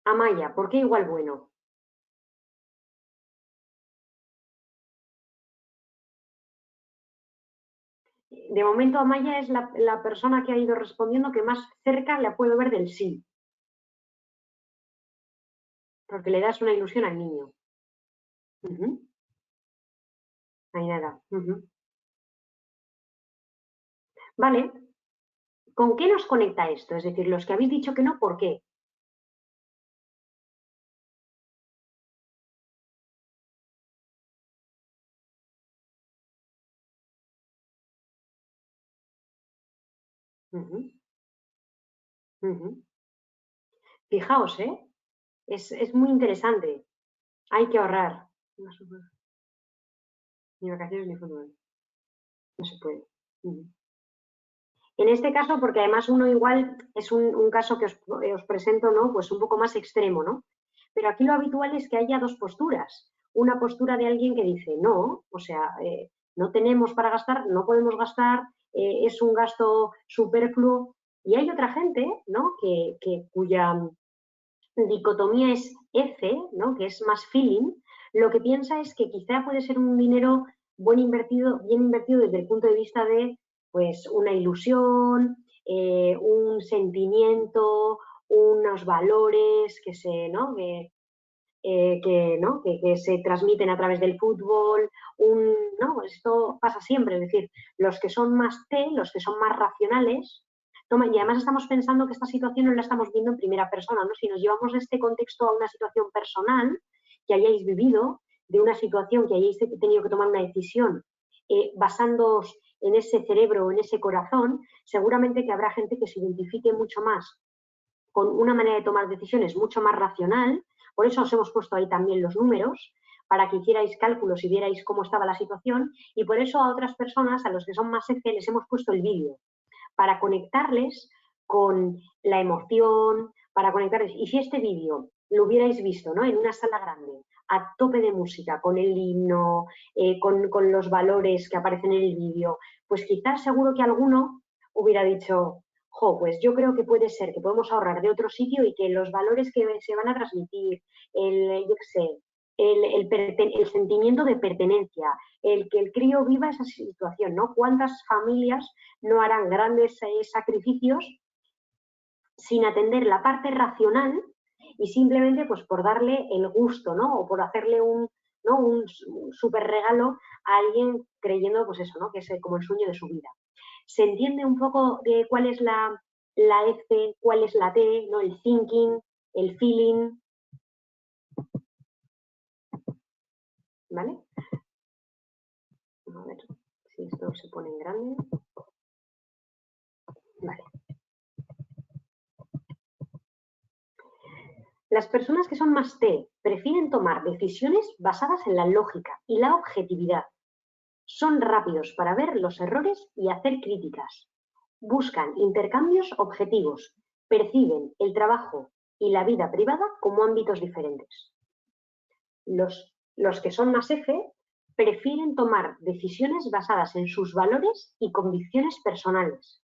Amaya, ¿por qué igual bueno? De momento Amaya es la persona que ha ido respondiendo que más cerca la puedo ver del sí. Porque le das una ilusión al niño. Hay nada. Vale. ¿Con qué nos conecta esto? Es decir, los que habéis dicho que no, ¿por qué? Fijaos, es muy interesante. Hay que ahorrar. Ni vacaciones ni fútbol. No se puede. En este caso, porque además uno igual es un caso que os presento, ¿no? Pues un poco más extremo, ¿no? Pero aquí lo habitual es que haya dos posturas. Una postura de alguien que dice, no, o sea, no tenemos para gastar, no podemos gastar, es un gasto superfluo. Y hay otra gente, ¿no? Cuya dicotomía es F, ¿no? Que es más feeling, lo que piensa es que quizá puede ser un dinero bien invertido desde el punto de vista de pues, una ilusión, un sentimiento, unos valores que se, ¿no? Que se transmiten a través del fútbol. ¿No? Esto pasa siempre, es decir, los que son más T, los que son más racionales, y además estamos pensando que esta situación no la estamos viendo en primera persona, ¿no? Si nos llevamos este contexto a una situación personal que hayáis vivido, de una situación que hayáis tenido que tomar una decisión, basándoos en ese cerebro, en ese corazón, seguramente que habrá gente que se identifique mucho más con una manera de tomar decisiones mucho más racional. Por eso os hemos puesto ahí también los números, para que hicierais cálculos y vierais cómo estaba la situación. Y por eso a otras personas, a los que son más F, les hemos puesto el vídeo, para conectarles con la emoción, para conectarles. Y si este vídeo lo hubierais visto, ¿no? En una sala grande, a tope de música, con el himno, con los valores que aparecen en el vídeo, pues quizás seguro que alguno hubiera dicho, jo, pues yo creo que puede ser que podemos ahorrar de otro sitio y que los valores que se van a transmitir, yo qué sé, el sentimiento de pertenencia, el que el crío viva esa situación, ¿no? ¿Cuántas familias no harán grandes sacrificios sin atender la parte racional y simplemente pues por darle el gusto, ¿no? O por hacerle un súper regalo a alguien creyendo, pues eso, ¿no? Que es como el sueño de su vida. ¿Se entiende un poco de cuál es la F, cuál es la T, ¿no? El thinking, el feeling, ¿vale? A ver si esto se pone en grande. Vale. Las personas que son más T prefieren tomar decisiones basadas en la lógica y la objetividad. Son rápidos para ver los errores y hacer críticas. Buscan intercambios objetivos. Perciben el trabajo y la vida privada como ámbitos diferentes. Los que son más F prefieren tomar decisiones basadas en sus valores y convicciones personales.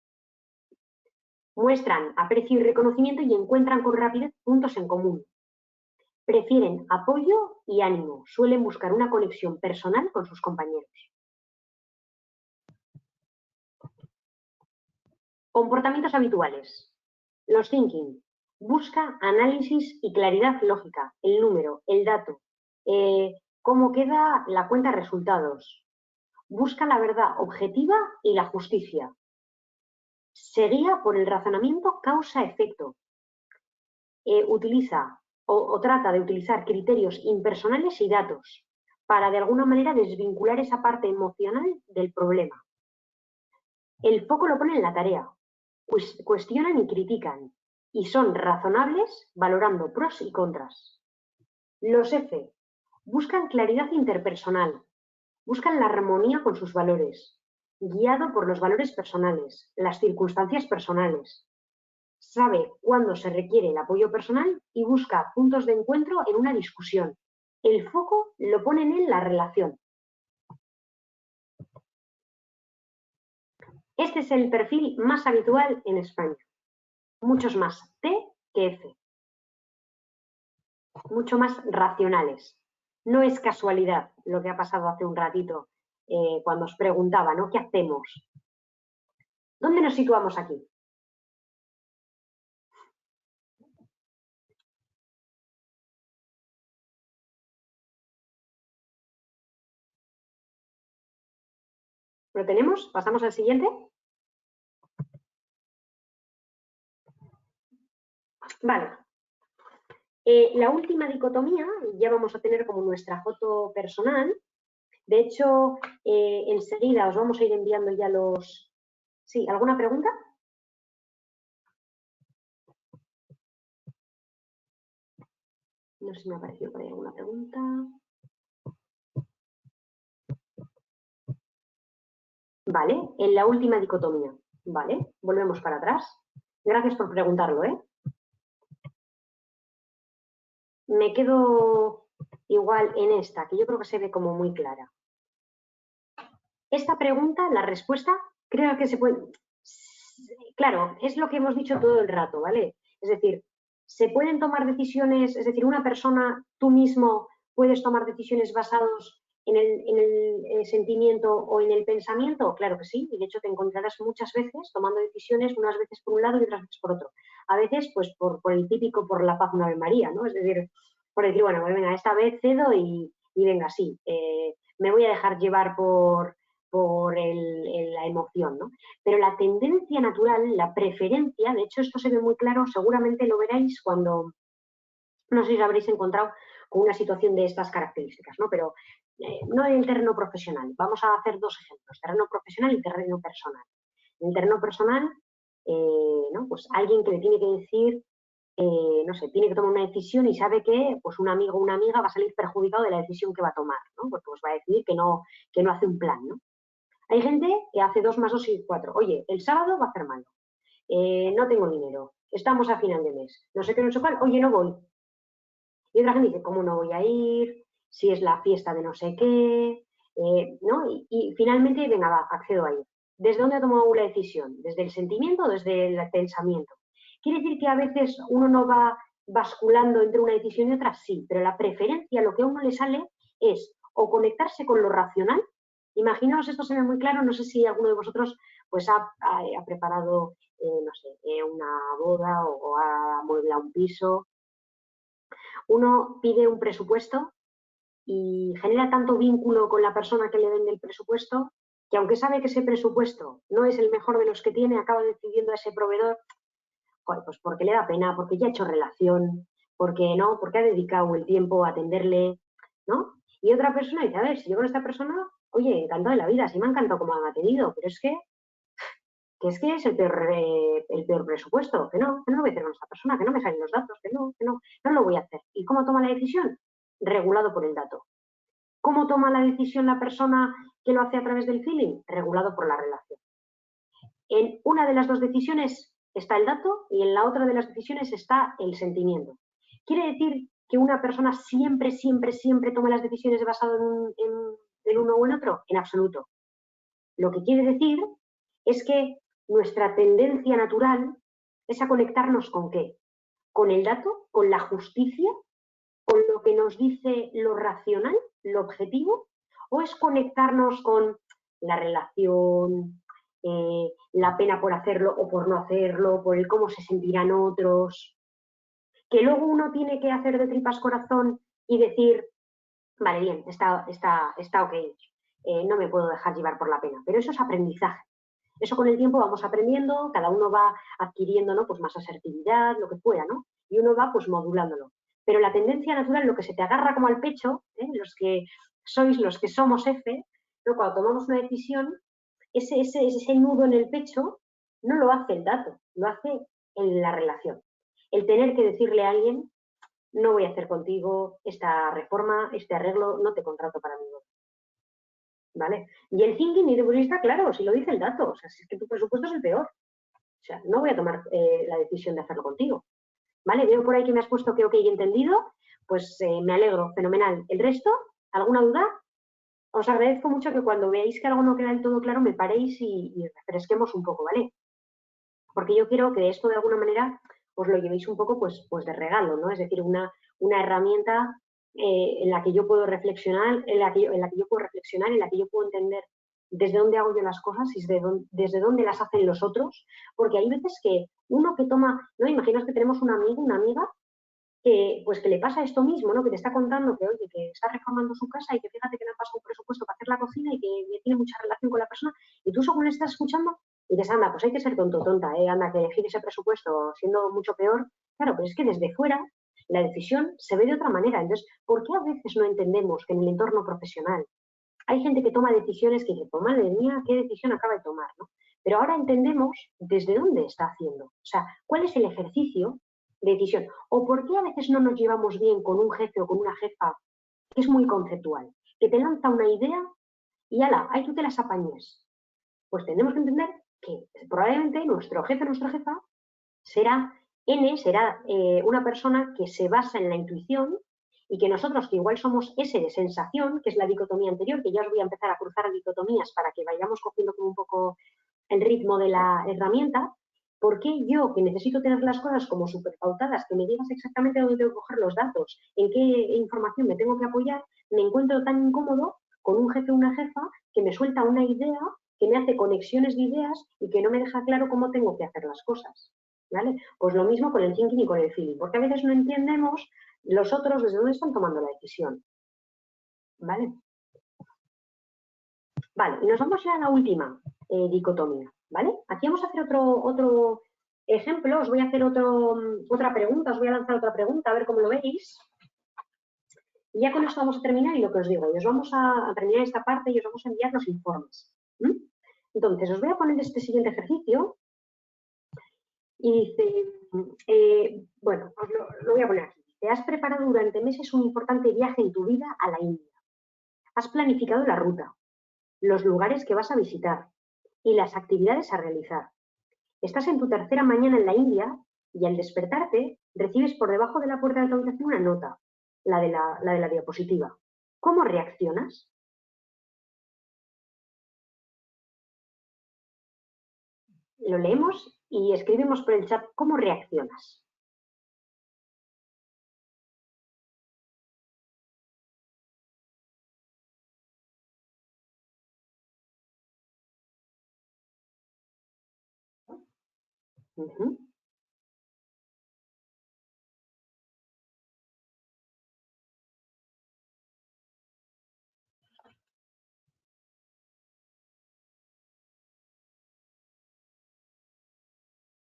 Muestran aprecio y reconocimiento y encuentran con rapidez puntos en común. Prefieren apoyo y ánimo. Suelen buscar una conexión personal con sus compañeros. Comportamientos habituales. Los thinking. Busca análisis y claridad lógica. El número, el dato. Cómo queda la cuenta de resultados. Busca la verdad objetiva y la justicia. Se guía por el razonamiento causa-efecto. Utiliza o trata de utilizar criterios impersonales y datos para de alguna manera desvincular esa parte emocional del problema. El foco lo pone en la tarea. Cuestionan y critican y son razonables valorando pros y contras. Los F buscan claridad interpersonal, buscan la armonía con sus valores, guiado por los valores personales, las circunstancias personales. Sabe cuándo se requiere el apoyo personal y busca puntos de encuentro en una discusión. El foco lo ponen en la relación. Este es el perfil más habitual en España. Muchos más T que F. Mucho más racionales. No es casualidad lo que ha pasado hace un ratito cuando os preguntaba, ¿no? ¿Qué hacemos? ¿Dónde nos situamos aquí? ¿Lo tenemos? ¿Pasamos al siguiente? Vale. La última dicotomía, ya vamos a tener como nuestra foto personal. De hecho, enseguida os vamos a ir enviando ya los... ¿Sí? ¿Alguna pregunta? No sé si me ha aparecido por ahí alguna pregunta. Vale, en la última dicotomía. Vale, volvemos para atrás. Gracias por preguntarlo, ¿eh? Me quedo igual en esta, que yo creo que se ve como muy clara. esta pregunta, la respuesta, creo que se puede... Claro, es lo que hemos dicho todo el rato, ¿vale? Es decir, se pueden tomar decisiones, es decir, una persona, tú mismo, puedes tomar decisiones basadas en el sentimiento o en el pensamiento. Claro que sí, y de hecho te encontrarás muchas veces tomando decisiones, unas veces por un lado y otras veces por otro. A veces, pues, por el típico, por la paz una Ave María, ¿no? Es decir, por decir, bueno, pues venga, esta vez cedo y venga, sí, me voy a dejar llevar por la emoción, ¿no? Pero la tendencia natural, la preferencia, de hecho esto se ve muy claro, seguramente lo veréis cuando, no sé si os habréis encontrado con una situación de estas características, ¿no? Pero no en el terreno profesional. Vamos a hacer dos ejemplos, terreno profesional y terreno personal. En el terreno personal, ¿no? Pues alguien que le tiene que decir, no sé, tiene que tomar una decisión y sabe que pues un amigo o una amiga va a salir perjudicado de la decisión que va a tomar, ¿no? Porque pues va a decir que no hace un plan, ¿no? Hay gente que hace 2 más 2 y 4. Oye, el sábado va a hacer malo. No tengo dinero. Estamos a final de mes. No sé qué, no sé cuál. Oye, no voy. Y otra gente dice, ¿cómo no voy a ir? Si es la fiesta de no sé qué. ¿No? Y finalmente, venga, va, accedo a ir. ¿Desde dónde ha tomado la decisión? ¿Desde el sentimiento o desde el pensamiento? ¿Quiere decir que a veces uno no va basculando entre una decisión y otra? Sí, pero la preferencia, lo que a uno le sale es o conectarse con lo racional. Imaginaos, esto se ve muy claro, no sé si alguno de vosotros pues ha preparado, no sé, una boda o ha amueblado un piso. Uno pide un presupuesto y genera tanto vínculo con la persona que le vende el presupuesto que aunque sabe que ese presupuesto no es el mejor de los que tiene, acaba decidiendo a ese proveedor, joder, pues porque le da pena, porque ya ha hecho relación, porque no, porque ha dedicado el tiempo a atenderle, ¿no? Y otra persona dice, a ver, si yo con esta persona, oye, encantado de la vida, sí me ha encantado como me ha atendido, pero es que es el peor presupuesto, que no lo voy a hacer con esta persona, que no me salen los datos, que no lo voy a hacer. ¿Y cómo toma la decisión? Regulado por el dato. ¿Cómo toma la decisión la persona que lo hace a través del feeling? Regulado por la relación. En una de las dos decisiones está el dato y en la otra de las decisiones está el sentimiento. ¿Quiere decir que una persona siempre, siempre, siempre toma las decisiones basadas en uno o en otro? En absoluto. Lo que quiere decir es que nuestra tendencia natural es a conectarnos ¿con qué? Con el dato, con la justicia, con lo que nos dice lo racional, lo objetivo, o es conectarnos con la relación, la pena por hacerlo o por no hacerlo, por el cómo se sentirán otros, que luego uno tiene que hacer de tripas corazón y decir, vale, bien, está ok, no me puedo dejar llevar por la pena, pero eso es aprendizaje. Eso con el tiempo vamos aprendiendo, cada uno va adquiriendo, ¿no? Pues más asertividad, lo que fuera, ¿no? Y uno va pues modulándolo. Pero la tendencia natural, lo que se te agarra como al pecho, los que sois, los que somos F, ¿no? Cuando tomamos una decisión, ese nudo en el pecho no lo hace el dato, lo hace en la relación. El tener que decirle a alguien, no voy a hacer contigo esta reforma, este arreglo, no te contrato para mí. ¿Vale? Y el thinking y de está claro, si lo dice el dato, o sea, si es que tu presupuesto es el peor. O sea, no voy a tomar la decisión de hacerlo contigo. ¿Vale? Veo por ahí que me has puesto que ok, entendido, pues me alegro, fenomenal. ¿El resto? ¿Alguna duda? Os agradezco mucho que cuando veáis que algo no queda del todo claro me paréis y refresquemos un poco, ¿vale? Porque yo quiero que esto de alguna manera os lo llevéis un poco pues de regalo, ¿no? Es decir, una herramienta en la que yo puedo reflexionar, en la que yo puedo entender desde dónde hago yo las cosas y desde dónde las hacen los otros, porque hay veces que uno que toma, ¿no? Imaginaos que tenemos un amigo, una amiga, que le pasa esto mismo, ¿no? Que te está contando que, oye, que está reformando su casa y que fíjate que le han pasado un presupuesto para hacer la cocina y que tiene mucha relación con la persona, y tú según le estás escuchando y dices, anda, pues hay que ser tonto o tonta, anda, que elegir ese presupuesto siendo mucho peor. Claro, pero es que desde fuera la decisión se ve de otra manera. Entonces, ¿por qué a veces no entendemos que en el entorno profesional hay gente que toma decisiones que dice, pues madre mía, qué decisión acaba de tomar, ¿no? Pero ahora entendemos desde dónde está haciendo, o sea, cuál es el ejercicio de decisión, o por qué a veces no nos llevamos bien con un jefe o con una jefa que es muy conceptual, que te lanza una idea y ala, ahí tú te las apañes. Pues tenemos que entender que probablemente nuestro jefe o nuestra jefa será una persona que se basa en la intuición y que nosotros, que igual somos ese de sensación, que es la dicotomía anterior, que ya os voy a empezar a cruzar dicotomías para que vayamos cogiendo como un poco el ritmo de la herramienta, ¿por qué yo, que necesito tener las cosas como súper pautadas, que me digas exactamente dónde tengo que coger los datos, en qué información me tengo que apoyar, me encuentro tan incómodo con un jefe o una jefa que me suelta una idea, que me hace conexiones de ideas y que no me deja claro cómo tengo que hacer las cosas? ¿Vale? Pues lo mismo con el thinking y con el feeling, porque a veces no entendemos los otros desde dónde están tomando la decisión. ¿Vale? Vale, y nos vamos ya a la última dicotomía, ¿vale? Aquí vamos a hacer otro ejemplo, os voy a hacer otra pregunta, os voy a lanzar otra pregunta, a ver cómo lo veis. Y ya con esto vamos a terminar y lo que os digo, y os vamos a terminar esta parte y os vamos a enviar los informes. Entonces, os voy a poner este siguiente ejercicio y dice, bueno, os lo voy a poner aquí. Te has preparado durante meses un importante viaje en tu vida a la India. Has planificado la ruta, los lugares que vas a visitar y las actividades a realizar. Estás en tu tercera mañana en la India y al despertarte recibes por debajo de la puerta de tu habitación una nota, la de la diapositiva. ¿Cómo reaccionas? Lo leemos y escribimos por el chat cómo reaccionas. Uh-huh.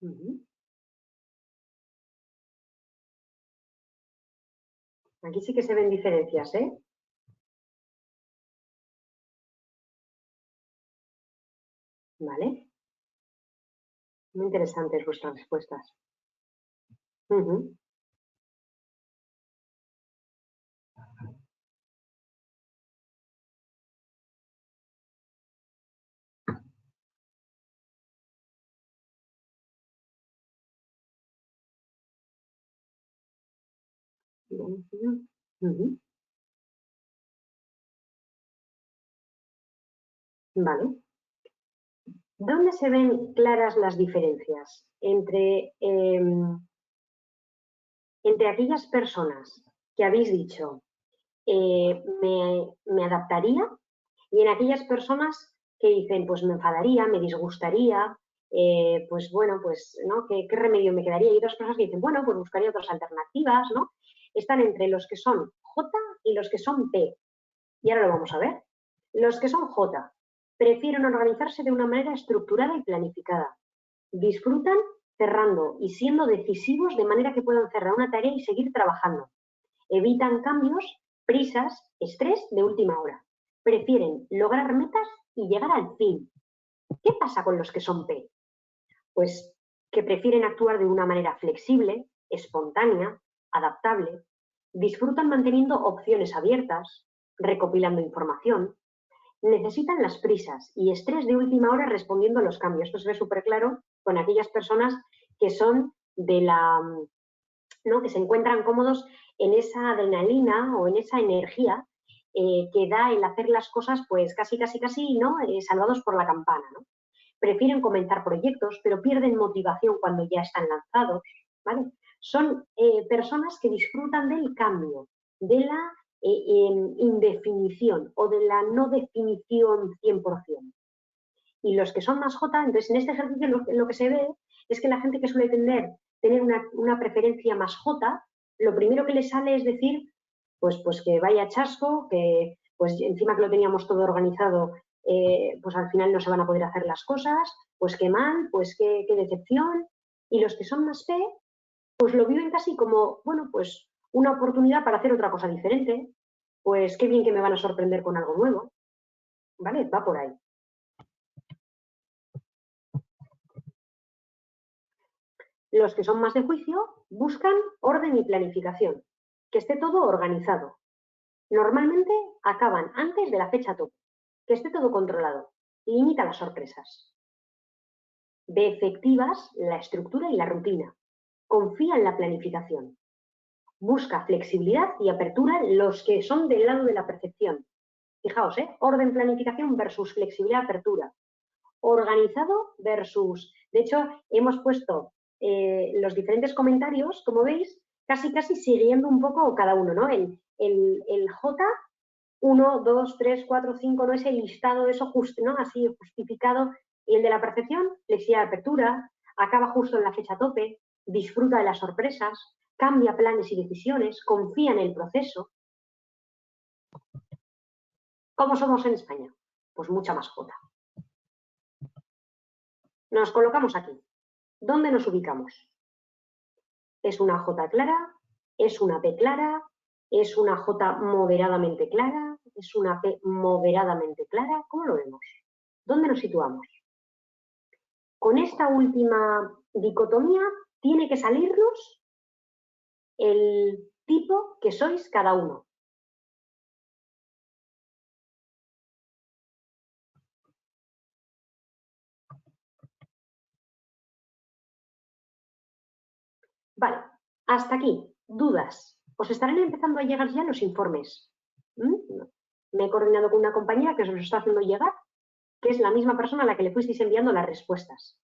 Uh-huh. Aquí sí que se ven diferencias, ¿eh? Vale. Muy interesantes vuestras respuestas. Uh-huh. Uh-huh. Uh-huh. Vale. ¿Dónde se ven claras las diferencias entre aquellas personas que habéis dicho me adaptaría y en aquellas personas que dicen pues me enfadaría, me disgustaría, pues bueno, pues ¿no? ¿Qué remedio me quedaría? Y otras personas que dicen bueno, pues buscaría otras alternativas, ¿no? Están entre los que son J y los que son P. Y ahora lo vamos a ver. Los que son J prefieren organizarse de una manera estructurada y planificada. Disfrutan cerrando y siendo decisivos de manera que puedan cerrar una tarea y seguir trabajando. Evitan cambios, prisas, estrés de última hora. Prefieren lograr metas y llegar al fin. ¿Qué pasa con los que son P? Pues que prefieren actuar de una manera flexible, espontánea, adaptable. Disfrutan manteniendo opciones abiertas, recopilando información. Necesitan las prisas y estrés de última hora respondiendo a los cambios. Esto se ve súper claro con aquellas personas que son ¿no? Que se encuentran cómodos en esa adrenalina o en esa energía que da el hacer las cosas, pues casi, ¿no? Salvados por la campana, ¿no? Prefieren comenzar proyectos, pero pierden motivación cuando ya están lanzados, ¿vale? Son personas que disfrutan del cambio, de la indefinición o de la no definición 100%. Y los que son más J, entonces en este ejercicio lo que se ve es que la gente que suele tener una preferencia más J, lo primero que le sale es decir, pues que vaya chasco, que pues encima que lo teníamos todo organizado, pues al final no se van a poder hacer las cosas, pues qué mal, pues qué decepción. Y los que son más P, pues lo viven casi como, bueno, pues una oportunidad para hacer otra cosa diferente, pues qué bien que me van a sorprender con algo nuevo, ¿vale? Va por ahí. Los que son más de juicio buscan orden y planificación, que esté todo organizado. Normalmente acaban antes de la fecha tope, que esté todo controlado, limita las sorpresas. Ve efectivas la estructura y la rutina, confía en la planificación. busca flexibilidad y apertura los que son del lado de la percepción. Fijaos, orden, planificación versus flexibilidad, apertura. Organizado versus... De hecho, hemos puesto los diferentes comentarios, como veis, casi siguiendo un poco cada uno, ¿no? El J, 1, 2, 3, 4, 5, no es el listado de eso justo, ¿no? Así justificado. Y el de la percepción, flexibilidad, apertura, acaba justo en la fecha tope, disfruta de las sorpresas, cambia planes y decisiones, confía en el proceso. ¿Cómo somos en España? Pues mucha más J. Nos colocamos aquí. ¿Dónde nos ubicamos? ¿Es una J clara? ¿Es una P clara? ¿Es una J moderadamente clara? ¿Es una P moderadamente clara? ¿Cómo lo vemos? ¿Dónde nos situamos? Con esta última dicotomía tiene que salirnos el tipo que sois cada uno. Vale, hasta aquí. ¿Dudas? Os estarán empezando a llegar ya los informes. Me he coordinado con una compañera que os los está haciendo llegar, que es la misma persona a la que le fuisteis enviando las respuestas.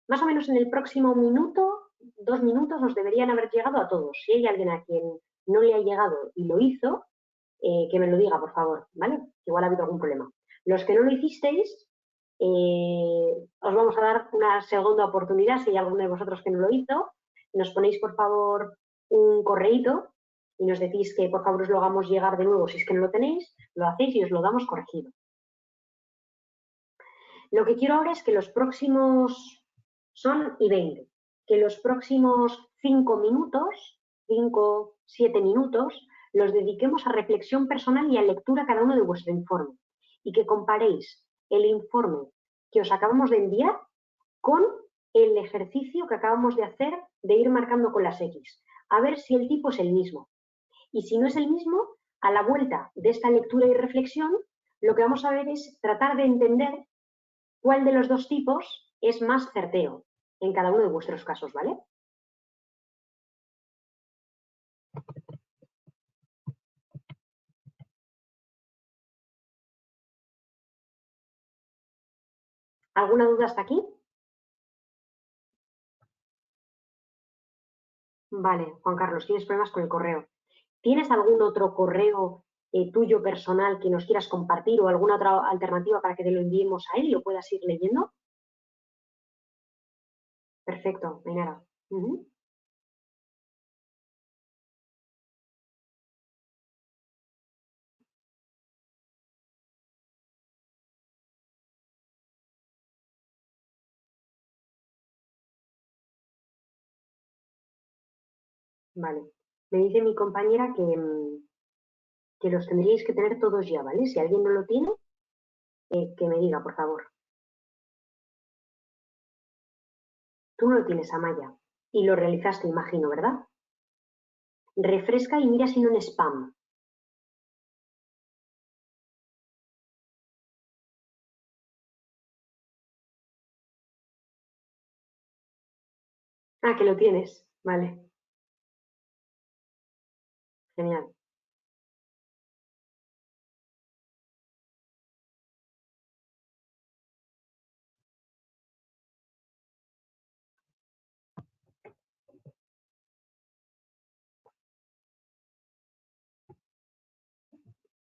Más o menos en el próximo minuto, 2 minutos, os deberían haber llegado a todos. Si hay alguien a quien no le ha llegado y lo hizo, que me lo diga, por favor, ¿vale? Igual ha habido algún problema. Los que no lo hicisteis, os vamos a dar una segunda oportunidad, si hay alguno de vosotros que no lo hizo. Nos ponéis, por favor, un correíto y nos decís que, por favor, os lo hagamos llegar de nuevo. Si es que no lo tenéis, lo hacéis y os lo damos corregido. Lo que quiero ahora es que los próximos, son y 20, que los próximos 5 minutos, 5, 7 minutos, los dediquemos a reflexión personal y a lectura cada uno de vuestro informe. Y que comparéis el informe que os acabamos de enviar con el ejercicio que acabamos de hacer de ir marcando con las X. A ver si el tipo es el mismo. Y si no es el mismo, a la vuelta de esta lectura y reflexión, lo que vamos a ver es tratar de entender cuál de los dos tipos es más certero en cada uno de vuestros casos, ¿vale? ¿Alguna duda hasta aquí? Vale, Juan Carlos, tienes problemas con el correo. ¿Tienes algún otro correo tuyo personal que nos quieras compartir o alguna otra alternativa para que te lo enviemos a él y lo puedas ir leyendo? Perfecto, Ainara. Vale. Me dice mi compañera que los tendríais que tener todos ya, ¿vale? Si alguien no lo tiene, que me diga, por favor. Tú no lo tienes, Amaya. Y lo realizaste, imagino, ¿verdad? Refresca y mira si no en spam. Ah, que lo tienes. Vale. Genial.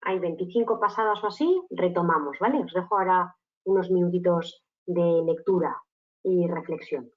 Hay 25 pasadas o así, retomamos, ¿vale? Os dejo ahora unos minutitos de lectura y reflexión.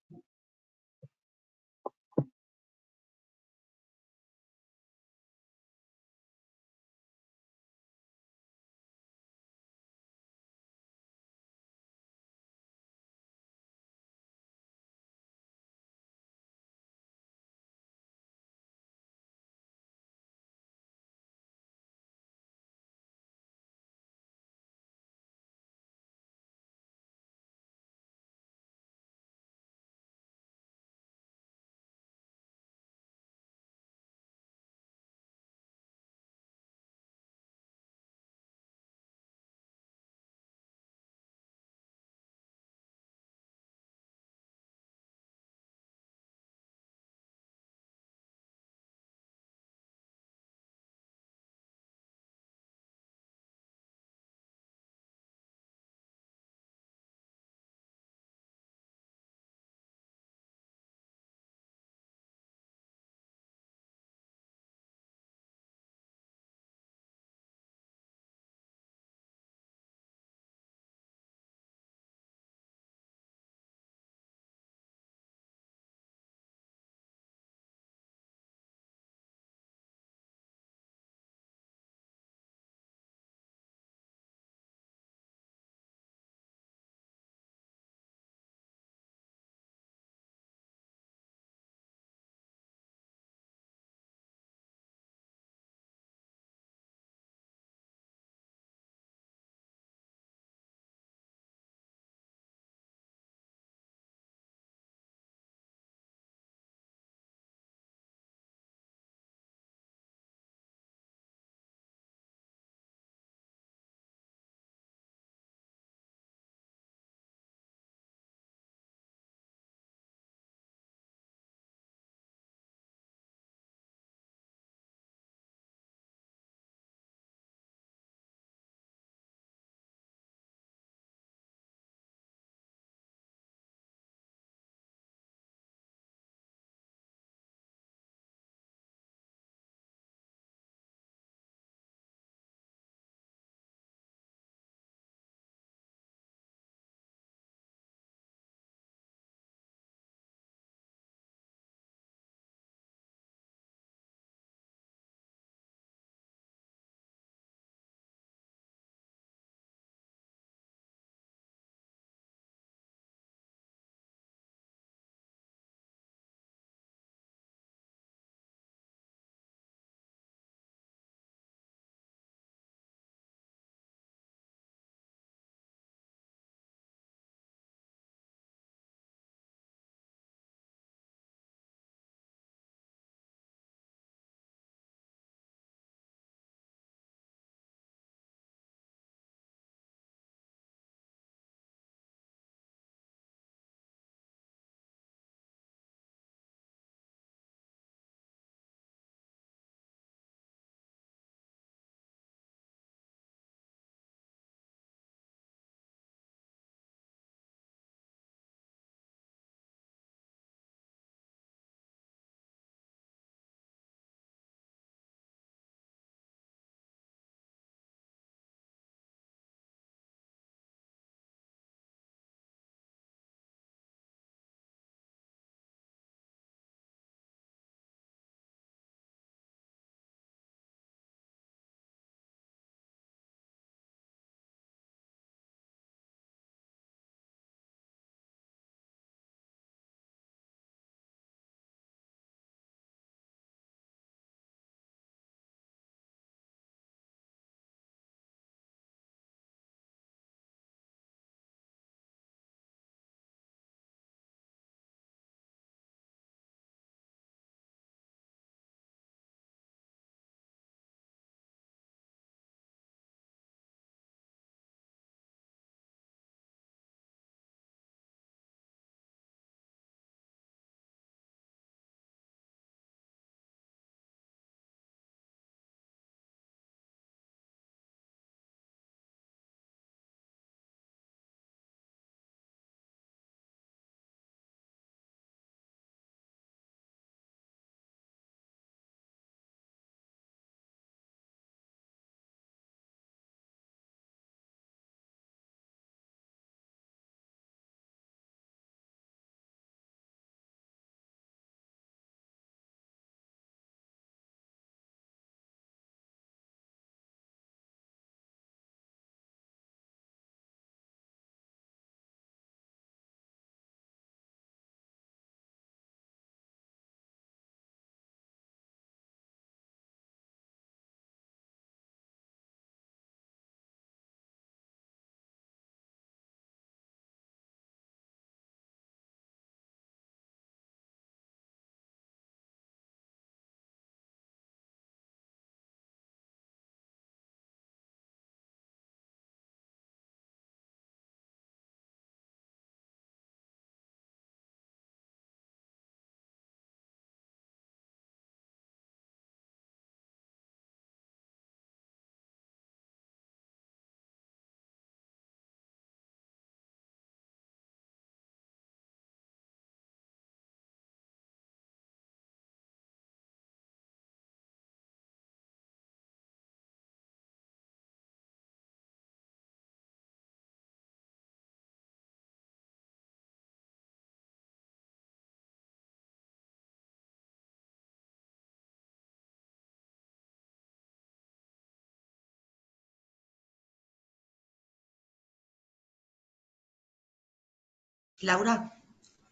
Laura,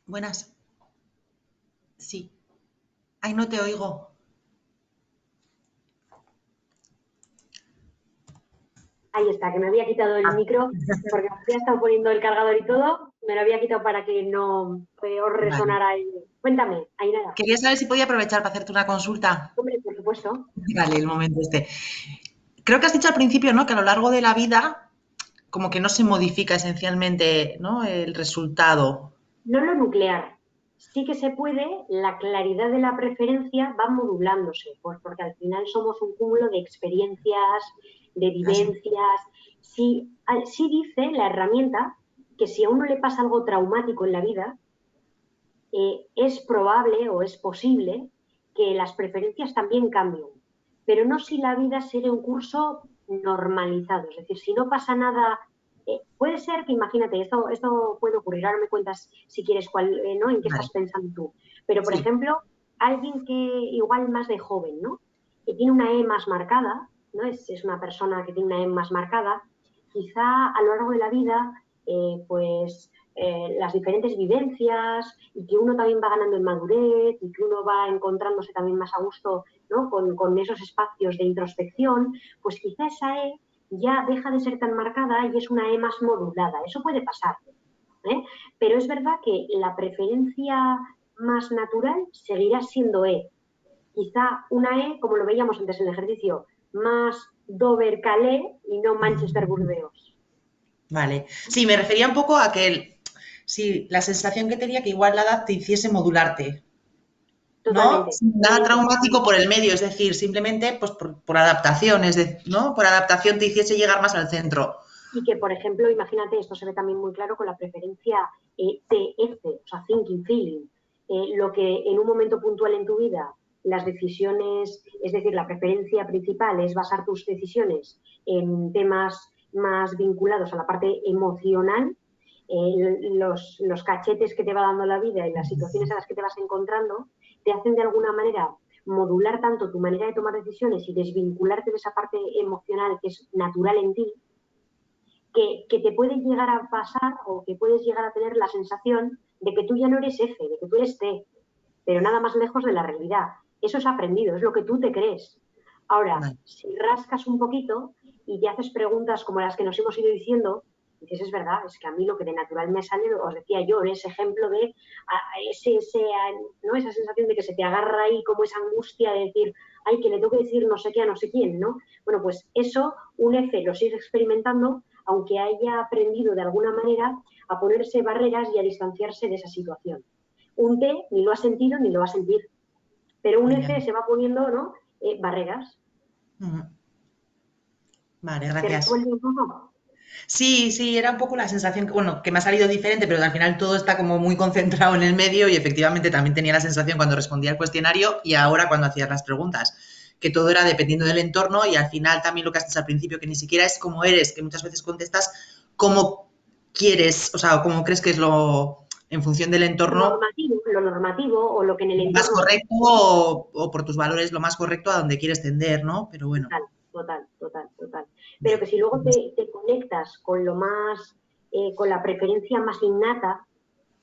buenas. Sí. Ay, no te oigo. Ahí está, que me había quitado el micro porque me había estado poniendo el cargador y todo, me lo había quitado para que no os Vale. resonara ahí. Cuéntame, Ainara. Quería saber si podía aprovechar para hacerte una consulta. Hombre, por supuesto. Vale, el momento este. Creo que has dicho al principio, ¿no? Que a lo largo de la vida como que no se modifica esencialmente, ¿no? El resultado. No lo nuclear. Sí que se puede, la claridad de la preferencia va modulándose, pues porque al final somos un cúmulo de experiencias, de Así. vivencias. Sí dice la herramienta que si a uno le pasa algo traumático en la vida, es probable o es posible que las preferencias también cambien, pero no si la vida sigue un curso normalizado, es decir, si no pasa nada, puede ser que, imagínate, esto puede ocurrir, ahora me cuentas si quieres ¿no? en qué Vale. estás pensando tú, pero por Sí. ejemplo, alguien que igual más de joven, ¿no? Que tiene una E más marcada, ¿no? Es una persona que tiene una E más marcada, quizá a lo largo de la vida, pues las diferentes vivencias y que uno también va ganando en madurez y que uno va encontrándose también más a gusto, ¿no? con esos espacios de introspección, pues quizá esa E ya deja de ser tan marcada y es una E más modulada. Eso puede pasar, ¿eh? Pero es verdad que la preferencia más natural seguirá siendo E. Quizá una E, como lo veíamos antes en el ejercicio, más Dover-Calais y no Manchester-Burdeos. Vale. Sí, me refería un poco a que sí, la sensación que tenía que igual la edad te hiciese modularte, ¿no? Totalmente. Sin nada traumático por el medio, es decir, simplemente pues por adaptación, ¿no? Por adaptación te hiciese llegar más al centro. Y que, por ejemplo, imagínate, esto se ve también muy claro con la preferencia TF, o sea, thinking, feeling. Lo que en un momento puntual en tu vida, las decisiones, es decir, la preferencia principal es basar tus decisiones en temas más vinculados a la parte emocional, los cachetes que te va dando la vida y las situaciones a las que te vas encontrando te hacen de alguna manera modular tanto tu manera de tomar decisiones y desvincularte de esa parte emocional que es natural en ti, que te puede llegar a pasar o que puedes llegar a tener la sensación de que tú ya no eres F, de que tú eres T, pero nada más lejos de la realidad. Eso es aprendido, es lo que tú te crees. Ahora, Vale. si rascas un poquito y te haces preguntas como las que nos hemos ido diciendo, dices, es verdad, es que a mí lo que de natural me sale, os decía yo, ese ejemplo de ¿no? Esa sensación de que se te agarra ahí como esa angustia de decir, ay, que le tengo que decir no sé qué a no sé quién, ¿no? Bueno, pues eso, un F lo sigue experimentando, aunque haya aprendido de alguna manera a ponerse barreras y a distanciarse de esa situación. Un T ni lo ha sentido ni lo va a sentir, pero un Ya. F se va poniendo, ¿no? Barreras. Vale, ¿Te gracias. resuelve un poco? Sí, sí, era un poco la sensación que, bueno, que me ha salido diferente, pero al final todo está como muy concentrado en el medio y efectivamente también tenía la sensación cuando respondía al cuestionario y ahora cuando hacías las preguntas, que todo era dependiendo del entorno y al final también lo que has dicho al principio, que ni siquiera es cómo eres, que muchas veces contestas cómo quieres, o sea, cómo crees que es lo, en función del entorno, Lo normativo o lo que en el lo más entorno se... correcto o por tus valores lo más correcto a donde quieres tender, ¿no? Pero bueno. Total. Pero que si luego te conectas con lo más, con la preferencia más innata,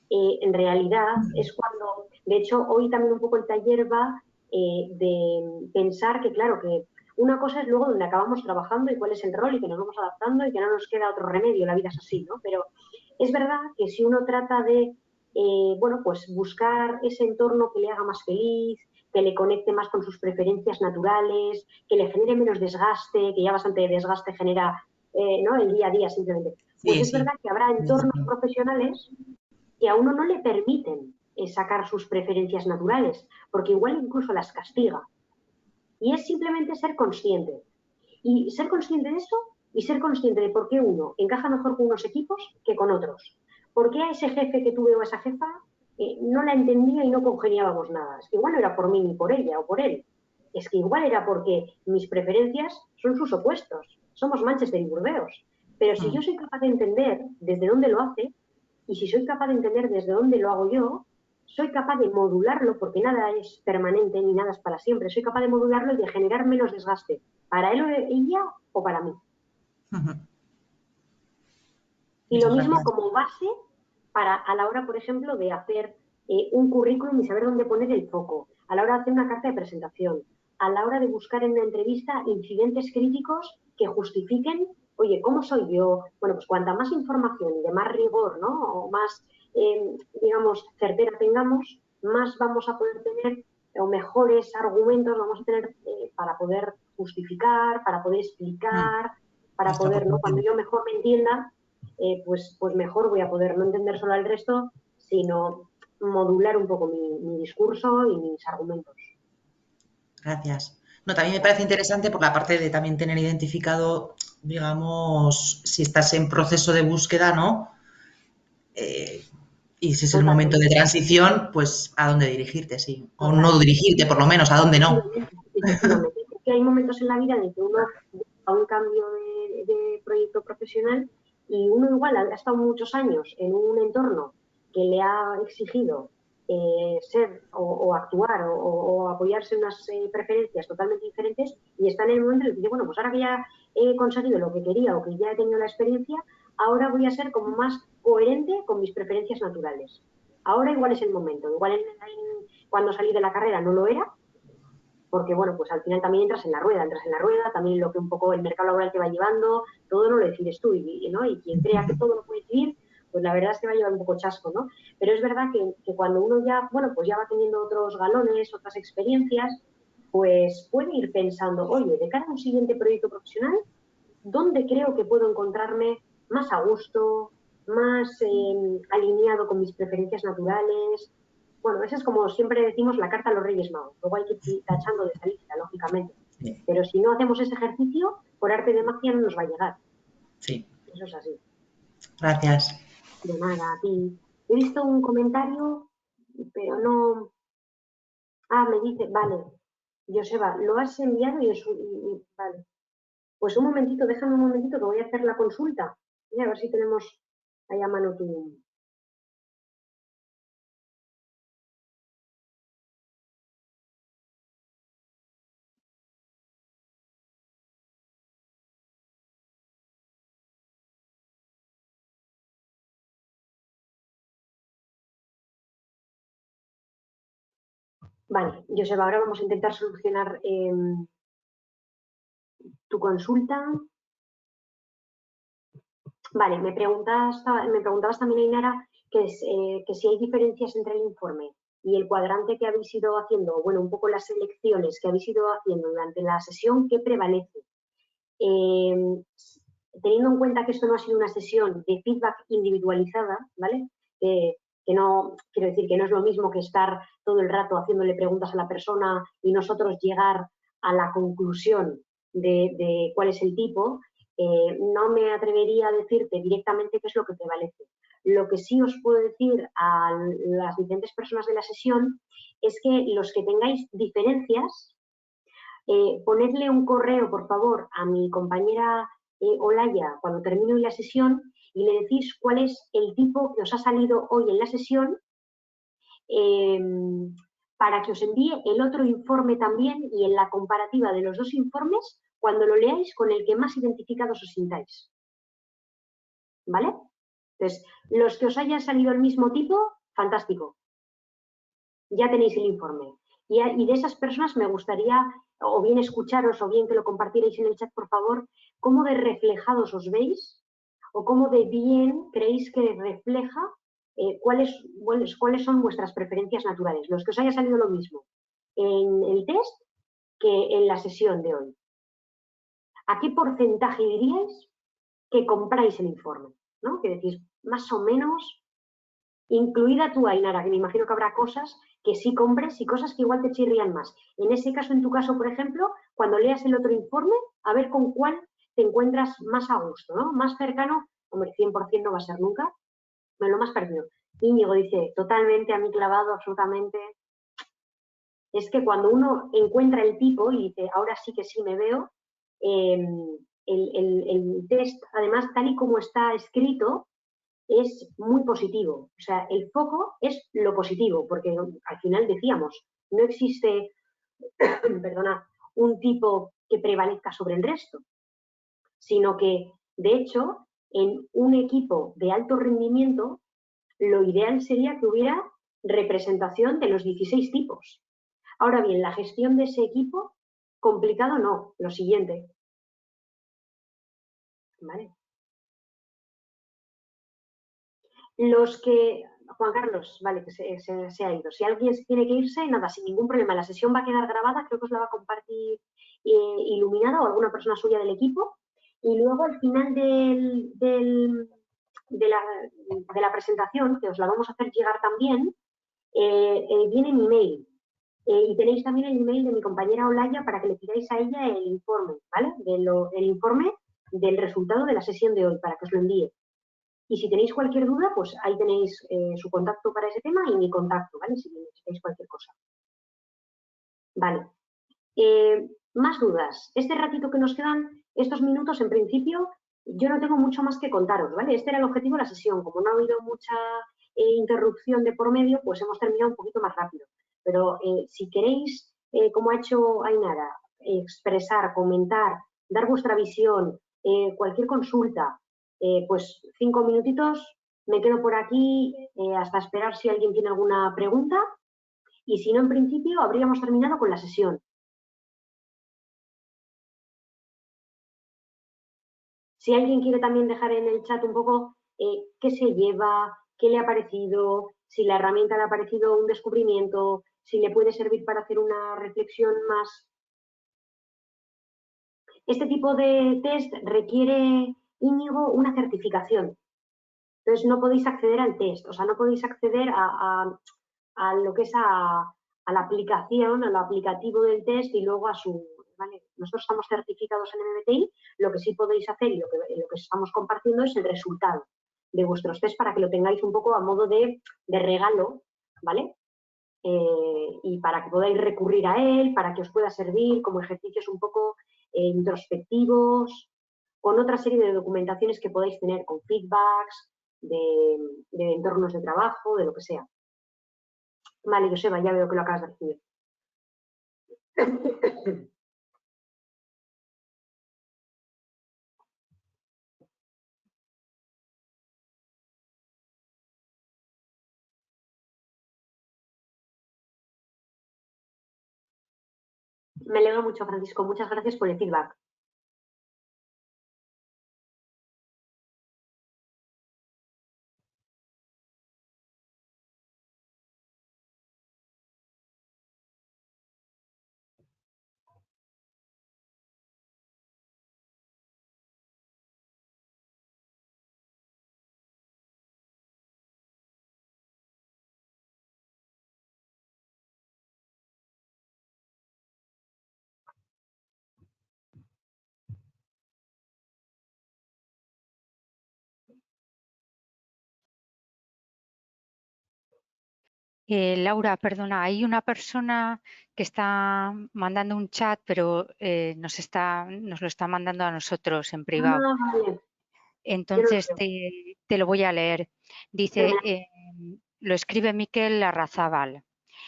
en realidad es cuando, de hecho, hoy también un poco el taller va de pensar que, claro, que una cosa es luego donde acabamos trabajando y cuál es el rol y que nos vamos adaptando y que no nos queda otro remedio, la vida es así, ¿no? Pero es verdad que si uno trata de, bueno, pues buscar ese entorno que le haga más feliz, que le conecte más con sus preferencias naturales, que le genere menos desgaste, que ya bastante desgaste genera, ¿no? El día a día simplemente. Pues Sí, es sí. verdad que habrá entornos profesionales que a uno no le permiten sacar sus preferencias naturales, porque igual incluso las castiga. Y es simplemente ser consciente. Y ser consciente de eso y ser consciente de por qué uno encaja mejor con unos equipos que con otros. ¿Por qué a ese jefe que tuve o a esa jefa no la entendía y no congeniábamos nada? Es que igual no era por mí ni por ella o por él. Es que igual era porque mis preferencias son sus opuestos. Somos Manchester y Burdeos. Pero si yo soy capaz de entender desde dónde lo hace, y si soy capaz de entender desde dónde lo hago yo, soy capaz de modularlo, porque nada es permanente ni nada es para siempre, soy capaz de modularlo y de generar menos desgaste para él o ella o para mí. Y lo Muchas mismo gracias. como base a la hora, por ejemplo, de hacer un currículum y saber dónde poner el foco, a la hora de hacer una carta de presentación, a la hora de buscar en una entrevista incidentes críticos que justifiquen, oye, ¿cómo soy yo? Bueno, pues cuanta más información y de más rigor, ¿no? O más, digamos, certera tengamos, más vamos a poder tener o mejores argumentos vamos a tener para poder justificar, para poder explicar, para poder, ¿no? Cuando yo mejor me entienda, pues mejor voy a poder no entender solo al resto, sino modular un poco mi discurso y mis argumentos. Gracias. No, también me parece interesante por la parte de también tener identificado, digamos, si estás en proceso de búsqueda, ¿no? Y si es el momento de transición, pues a dónde dirigirte, sí. O no dirigirte, por lo menos, a dónde no. Efectivamente. Porque hay momentos en la vida en que uno busca un cambio de proyecto profesional y uno igual ha estado muchos años en un entorno que le ha exigido ser o actuar o apoyarse en unas preferencias totalmente diferentes y está en el momento en el que dice, bueno, pues ahora que ya he conseguido lo que quería o que ya he tenido la experiencia, ahora voy a ser como más coherente con mis preferencias naturales. Ahora igual es el momento. Igual cuando salí de la carrera no lo era, porque bueno, pues al final también entras en la rueda, también lo que un poco el mercado laboral te va llevando, todo no lo decides tú, ¿no? Y quien crea que todo lo puede decidir, pues la verdad es que va a llevar un poco chasco, ¿no? Pero es verdad que cuando uno ya, bueno, pues ya va teniendo otros galones, otras experiencias, pues puede ir pensando, oye, de cara a un siguiente proyecto profesional, ¿dónde creo que puedo encontrarme más a gusto, más alineado con mis preferencias naturales? Bueno, esa es como siempre decimos la carta a los Reyes Magos. Luego hay que ir tachando de esa lista, lógicamente. Sí. Pero si no hacemos ese ejercicio, por arte de magia no nos va a llegar. Sí. Eso es así. Gracias. De nada, a ti. He visto un comentario, pero no... Ah, me dice, vale, Joseba, lo has enviado y vale. Pues un momentito, déjame un momentito que voy a hacer la consulta. Y a ver si tenemos ahí a mano tu... Vale, Joseba, ahora vamos a intentar solucionar tu consulta. Vale, me preguntabas también, Ainara, que si hay diferencias entre el informe y el cuadrante que habéis ido haciendo, bueno, un poco las selecciones que habéis ido haciendo durante la sesión, ¿qué prevalece? Teniendo en cuenta que esto no ha sido una sesión de feedback individualizada, ¿vale? Que no, quiero decir, que no es lo mismo que estar todo el rato haciéndole preguntas a la persona y nosotros llegar a la conclusión de cuál es el tipo, no me atrevería a decirte directamente qué es lo que prevalece. Lo que sí os puedo decir a las diferentes personas de la sesión es que los que tengáis diferencias, ponerle un correo, por favor, a mi compañera Olaya cuando termine la sesión y le decís cuál es el tipo que os ha salido hoy en la sesión eh, para que os envíe el otro informe también y en la comparativa de los dos informes, cuando lo leáis, con el que más identificados os sintáis. ¿Vale? Entonces, los que os haya salido el mismo tipo, fantástico. Ya tenéis el informe. Y de esas personas me gustaría o bien escucharos o bien que lo compartierais en el chat, por favor, cómo de reflejados os veis o cómo de bien creéis que refleja cuáles son vuestras preferencias naturales. Los que os haya salido lo mismo en el test que en la sesión de hoy. ¿A qué porcentaje diríais que compráis el informe? ¿No? Que decís, más o menos, incluida tú, Ainara, que me imagino que habrá cosas que sí compres y cosas que igual te chirrían más. En ese caso, en tu caso, por ejemplo, cuando leas el otro informe, a ver con cuál te encuentras más a gusto, ¿no? Más cercano, hombre, 100% no va a ser nunca, pero lo más parecido. Íñigo dice, totalmente a mí clavado, absolutamente. Es que cuando uno encuentra el tipo y dice, ahora sí que sí me veo, el test, además, tal y como está escrito, es muy positivo. O sea, el foco es lo positivo, porque al final decíamos, no existe, perdona, un tipo que prevalezca sobre el resto, sino que, de hecho, en un equipo de alto rendimiento, lo ideal sería que hubiera representación de los 16 tipos. Ahora bien, la gestión de ese equipo, complicado no, lo siguiente. ¿Vale? Los que, Juan Carlos, vale, que se ha ido. Si alguien tiene que irse, nada, sin ningún problema. La sesión va a quedar grabada, creo que os la va a compartir Iluminada o alguna persona suya del equipo. Y luego al final de la presentación, que os la vamos a hacer llegar también, viene mi email. Y tenéis también el email de mi compañera Olaya para que le pidáis a ella el informe, ¿vale? El informe del resultado de la sesión de hoy, para que os lo envíe. Y si tenéis cualquier duda, pues ahí tenéis su contacto para ese tema y mi contacto, ¿vale? Si necesitáis cualquier cosa. Vale. Más dudas. Este ratito que nos quedan, estos minutos, en principio, yo no tengo mucho más que contaros, ¿vale? Este era el objetivo de la sesión. Como no ha habido mucha interrupción de por medio, pues hemos terminado un poquito más rápido. Pero si queréis, como ha hecho Ainara, expresar, comentar, dar vuestra visión, cualquier consulta, pues 5 minutitos, me quedo por aquí hasta esperar si alguien tiene alguna pregunta y si no, en principio, habríamos terminado con la sesión. Si alguien quiere también dejar en el chat un poco qué se lleva, qué le ha parecido, si la herramienta le ha parecido un descubrimiento, si le puede servir para hacer una reflexión más. Este tipo de test requiere, Íñigo, una certificación. Entonces no podéis acceder al test, o sea, no podéis acceder a lo que es a la aplicación, a lo aplicativo del test y luego a su... ¿vale? Nosotros estamos certificados en MBTI, lo que sí podéis hacer y lo que estamos compartiendo es el resultado de vuestros test para que lo tengáis un poco a modo de regalo, ¿vale? Y para que podáis recurrir a él, para que os pueda servir como ejercicios un poco introspectivos, con otra serie de documentaciones que podáis tener, con feedbacks, de entornos de trabajo, de lo que sea. Vale, Joseba, ya veo que lo acabas de recibir. Me alegro mucho, Francisco. Muchas gracias por el feedback. Laura, perdona, hay una persona que está mandando un chat, pero nos lo está mandando a nosotros en privado. Ah, vale. Entonces te lo voy a leer. Dice, lo escribe Miquel Larrazábal.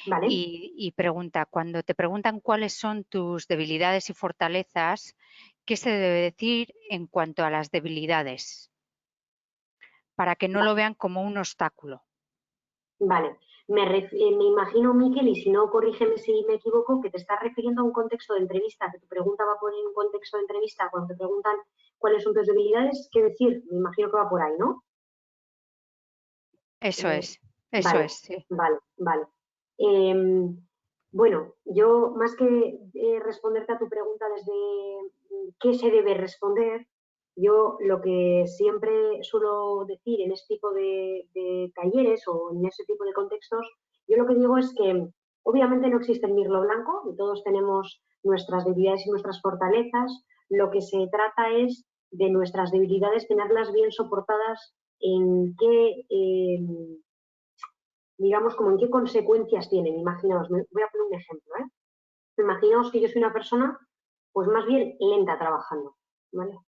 Vale. Y pregunta, cuando te preguntan cuáles son tus debilidades y fortalezas, ¿qué se debe decir en cuanto a las debilidades? Para que no lo vean como un obstáculo. Vale. Me imagino, Miquel, y si no, corrígeme si me equivoco, que te estás refiriendo a un contexto de entrevista, que tu pregunta va a poner un contexto de entrevista cuando te preguntan cuáles son tus debilidades, ¿qué decir? Me imagino que va por ahí, ¿no? Eso es, sí. Vale. Bueno, yo más que responderte a tu pregunta desde qué se debe responder, yo lo que siempre suelo decir en este tipo de talleres o en ese tipo de contextos, yo lo que digo es que obviamente no existe el mirlo blanco y todos tenemos nuestras debilidades y nuestras fortalezas. Lo que se trata es de nuestras debilidades tenerlas bien soportadas en qué, digamos, como en qué consecuencias tienen. Imaginaos, voy a poner un ejemplo, ¿eh? Imaginaos que yo soy una persona, pues más bien lenta trabajando, ¿vale?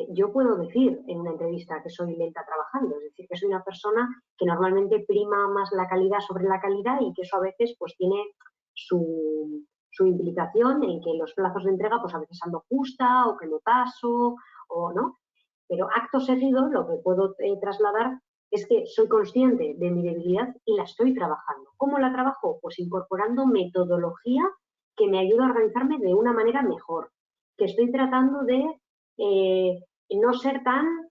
Yo puedo decir en una entrevista que soy lenta trabajando, es decir, que soy una persona que normalmente prima más la calidad sobre la calidad y que eso a veces pues tiene su implicación en que los plazos de entrega pues a veces ando justa o que me paso o no, pero acto seguido lo que puedo trasladar es que soy consciente de mi debilidad y la estoy trabajando. ¿Cómo la trabajo? Pues incorporando metodología que me ayuda a organizarme de una manera mejor, que estoy tratando de no ser tan,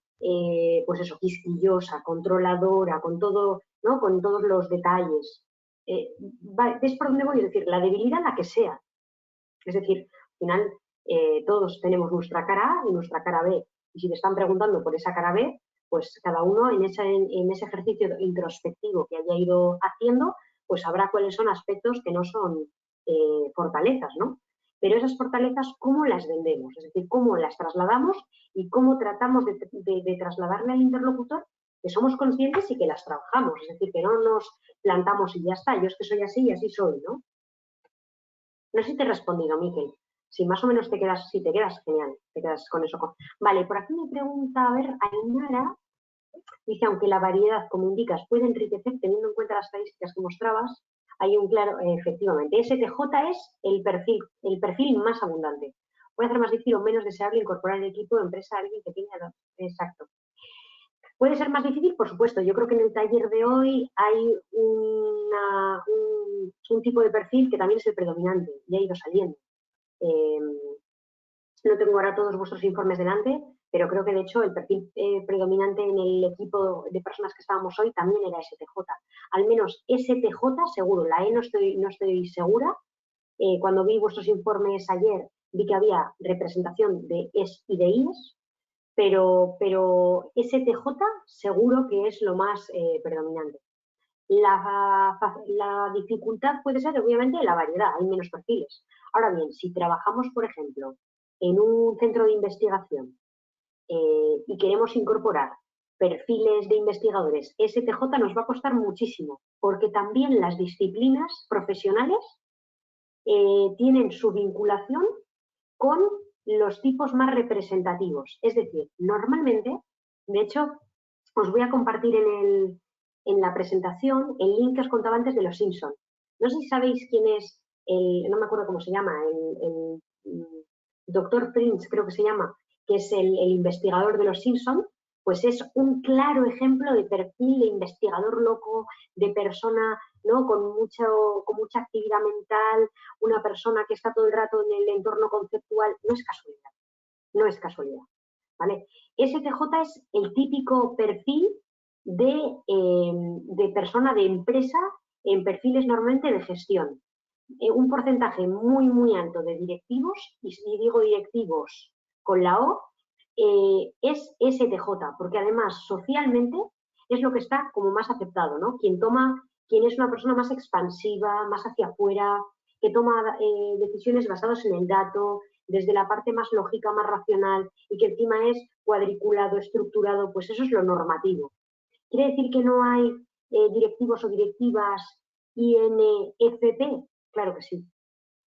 pues eso, quisquillosa, controladora, con todo, ¿no? Con todos los detalles. ¿Ves por dónde voy? Es decir, la debilidad la que sea. Es decir, al final todos tenemos nuestra cara A y nuestra cara B. Y si te están preguntando por esa cara B, pues cada uno en ese ejercicio introspectivo que haya ido haciendo, pues sabrá cuáles son aspectos que no son fortalezas, ¿no? Pero esas fortalezas, ¿cómo las vendemos? Es decir, ¿cómo las trasladamos y cómo tratamos de trasladarle al interlocutor que somos conscientes y que las trabajamos? Es decir, que no nos plantamos y ya está, yo es que soy así y así soy, ¿no? No sé si te he respondido, Miquel. Si más o menos te quedas, si te quedas, genial, te quedas con eso. Vale, por aquí me pregunta, a ver, Ainara, dice, aunque la variedad, como indicas, puede enriquecer teniendo en cuenta las estadísticas que mostrabas, hay un claro, efectivamente, STJ es el perfil más abundante. Puede hacer más difícil o menos deseable incorporar en el equipo de empresa a alguien que tenga... Exacto. ¿Puede ser más difícil? Por supuesto. Yo creo que en el taller de hoy hay un tipo de perfil que también es el predominante y ha ido saliendo. No tengo ahora todos vuestros informes delante, pero creo que de hecho el perfil predominante en el equipo de personas que estábamos hoy también era STJ. Al menos STJ seguro, la E no estoy segura. Cuando vi vuestros informes ayer vi que había representación de ES y de IES, pero STJ seguro que es lo más predominante. La dificultad puede ser, obviamente, la variedad, hay menos perfiles. Ahora bien, si trabajamos, por ejemplo, en un centro de investigación y queremos incorporar perfiles de investigadores, STJ nos va a costar muchísimo, porque también las disciplinas profesionales tienen su vinculación con los tipos más representativos. Es decir, normalmente, de hecho, os voy a compartir en la presentación el link que os contaba antes de los Simpson. No sé si sabéis quién es, no me acuerdo cómo se llama, el Dr. Prince creo que se llama, que es el investigador de los Simpson, pues es un claro ejemplo de perfil de investigador loco, de persona, ¿no? con mucha actividad mental, una persona que está todo el rato en el entorno conceptual. No es casualidad, no es casualidad. ¿Vale? STJ es el típico perfil de persona de empresa en perfiles normalmente de gestión. Un porcentaje muy, muy alto de directivos, y si digo directivos con la O, es STJ, porque además socialmente es lo que está como más aceptado, ¿no? Quien es una persona más expansiva, más hacia afuera, que toma decisiones basadas en el dato, desde la parte más lógica, más racional, y que encima es cuadriculado, estructurado, pues eso es lo normativo. ¿Quiere decir que no hay directivos o directivas INFP? Claro que sí.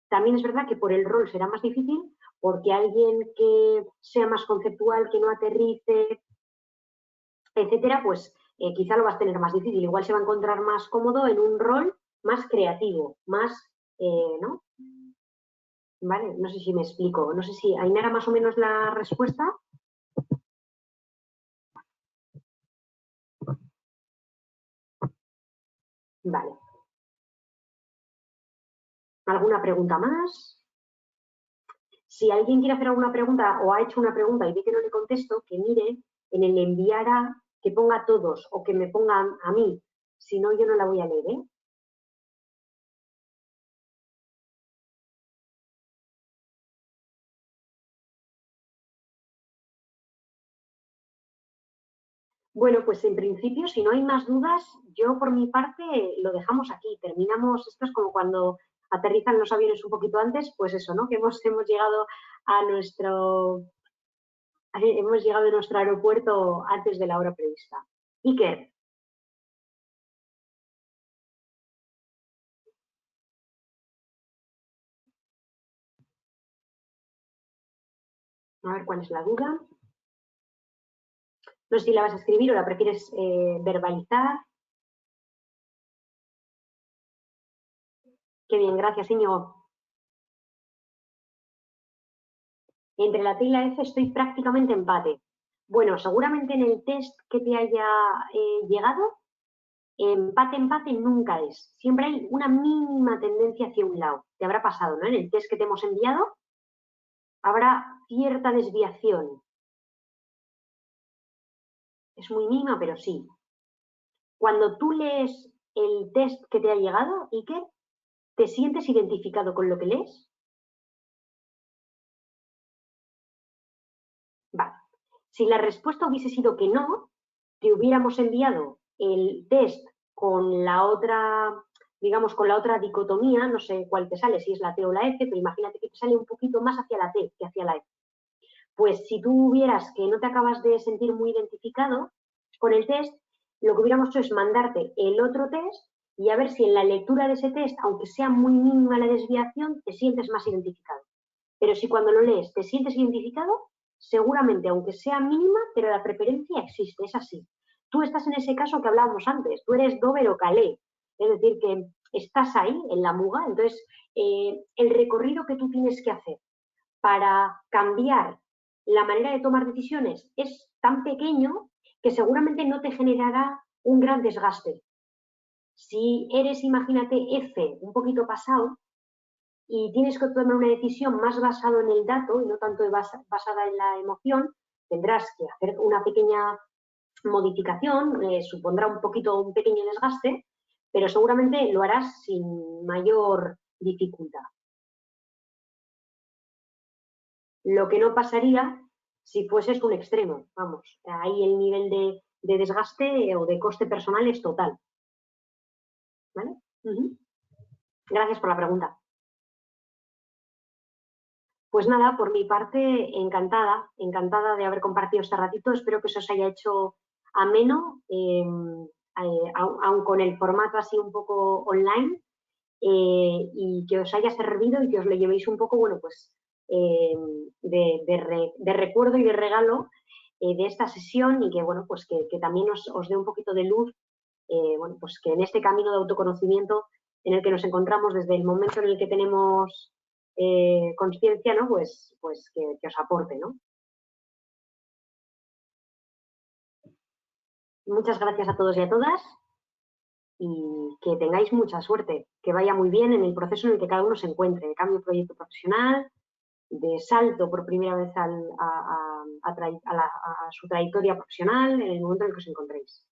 También es verdad que por el rol será más difícil, porque alguien que sea más conceptual, que no aterrice, etcétera, pues quizá lo vas a tener más difícil. Igual se va a encontrar más cómodo en un rol más creativo, más, ¿no? ¿Vale? No sé si me explico. No sé si Ainara más o menos la respuesta. Vale. ¿Alguna pregunta más? Si alguien quiere hacer alguna pregunta o ha hecho una pregunta y ve que no le contesto, que mire en el enviar a, que ponga a todos o que me pongan a mí. Si no, yo no la voy a leer, ¿eh? Bueno, pues en principio, si no hay más dudas, yo por mi parte lo dejamos aquí. Terminamos, esto es como cuando aterrizan los aviones un poquito antes, pues eso, ¿no? Que hemos llegado a hemos llegado a nuestro aeropuerto antes de la hora prevista. Iker. A ver cuál es la duda. No sé si la vas a escribir o la prefieres verbalizar. Qué bien, gracias, Íñigo. Entre la T y la F estoy prácticamente empate. Bueno, seguramente en el test que te haya llegado, empate nunca es. Siempre hay una mínima tendencia hacia un lado. Te habrá pasado, ¿no? En el test que te hemos enviado habrá cierta desviación. Es muy mínima, pero sí. Cuando tú lees el test que te ha llegado, Iker, ¿te sientes identificado con lo que lees? Vale. Si la respuesta hubiese sido que no, te hubiéramos enviado el test con la otra, digamos, con la otra dicotomía, no sé cuál te sale, si es la T o la F, pero imagínate que te sale un poquito más hacia la T que hacia la F. Pues si tú hubieras que no te acabas de sentir muy identificado con el test, lo que hubiéramos hecho es mandarte el otro test y a ver si en la lectura de ese test, aunque sea muy mínima la desviación, te sientes más identificado. Pero si cuando lo lees te sientes identificado, seguramente, aunque sea mínima, pero la preferencia existe, es así. Tú estás en ese caso que hablábamos antes, tú eres Dover o Calais, es decir, que estás ahí, en la muga, entonces el recorrido que tú tienes que hacer para cambiar la manera de tomar decisiones es tan pequeño que seguramente no te generará un gran desgaste. Si eres, imagínate, F, un poquito pasado, y tienes que tomar una decisión más basada en el dato y no tanto basada en la emoción, tendrás que hacer una pequeña modificación, supondrá un pequeño desgaste, pero seguramente lo harás sin mayor dificultad. Lo que no pasaría si fueses un extremo, vamos, ahí el nivel de desgaste o de coste personal es total. ¿Vale? Gracias por la pregunta. Pues nada, por mi parte, encantada de haber compartido este ratito. Espero que se os haya hecho ameno, aun con el formato así un poco online, y que os haya servido y que os lo llevéis un poco, bueno, pues de recuerdo y de regalo de esta sesión y que, bueno, pues que también os dé un poquito de luz, bueno, pues que en este camino de autoconocimiento en el que nos encontramos desde el momento en el que tenemos conciencia, ¿no? Pues que os aporte, ¿no? Muchas gracias a todos y a todas y que tengáis mucha suerte, que vaya muy bien en el proceso en el que cada uno se encuentre, de cambio de proyecto profesional, de salto por primera vez a su trayectoria profesional, en el momento en el que os encontréis.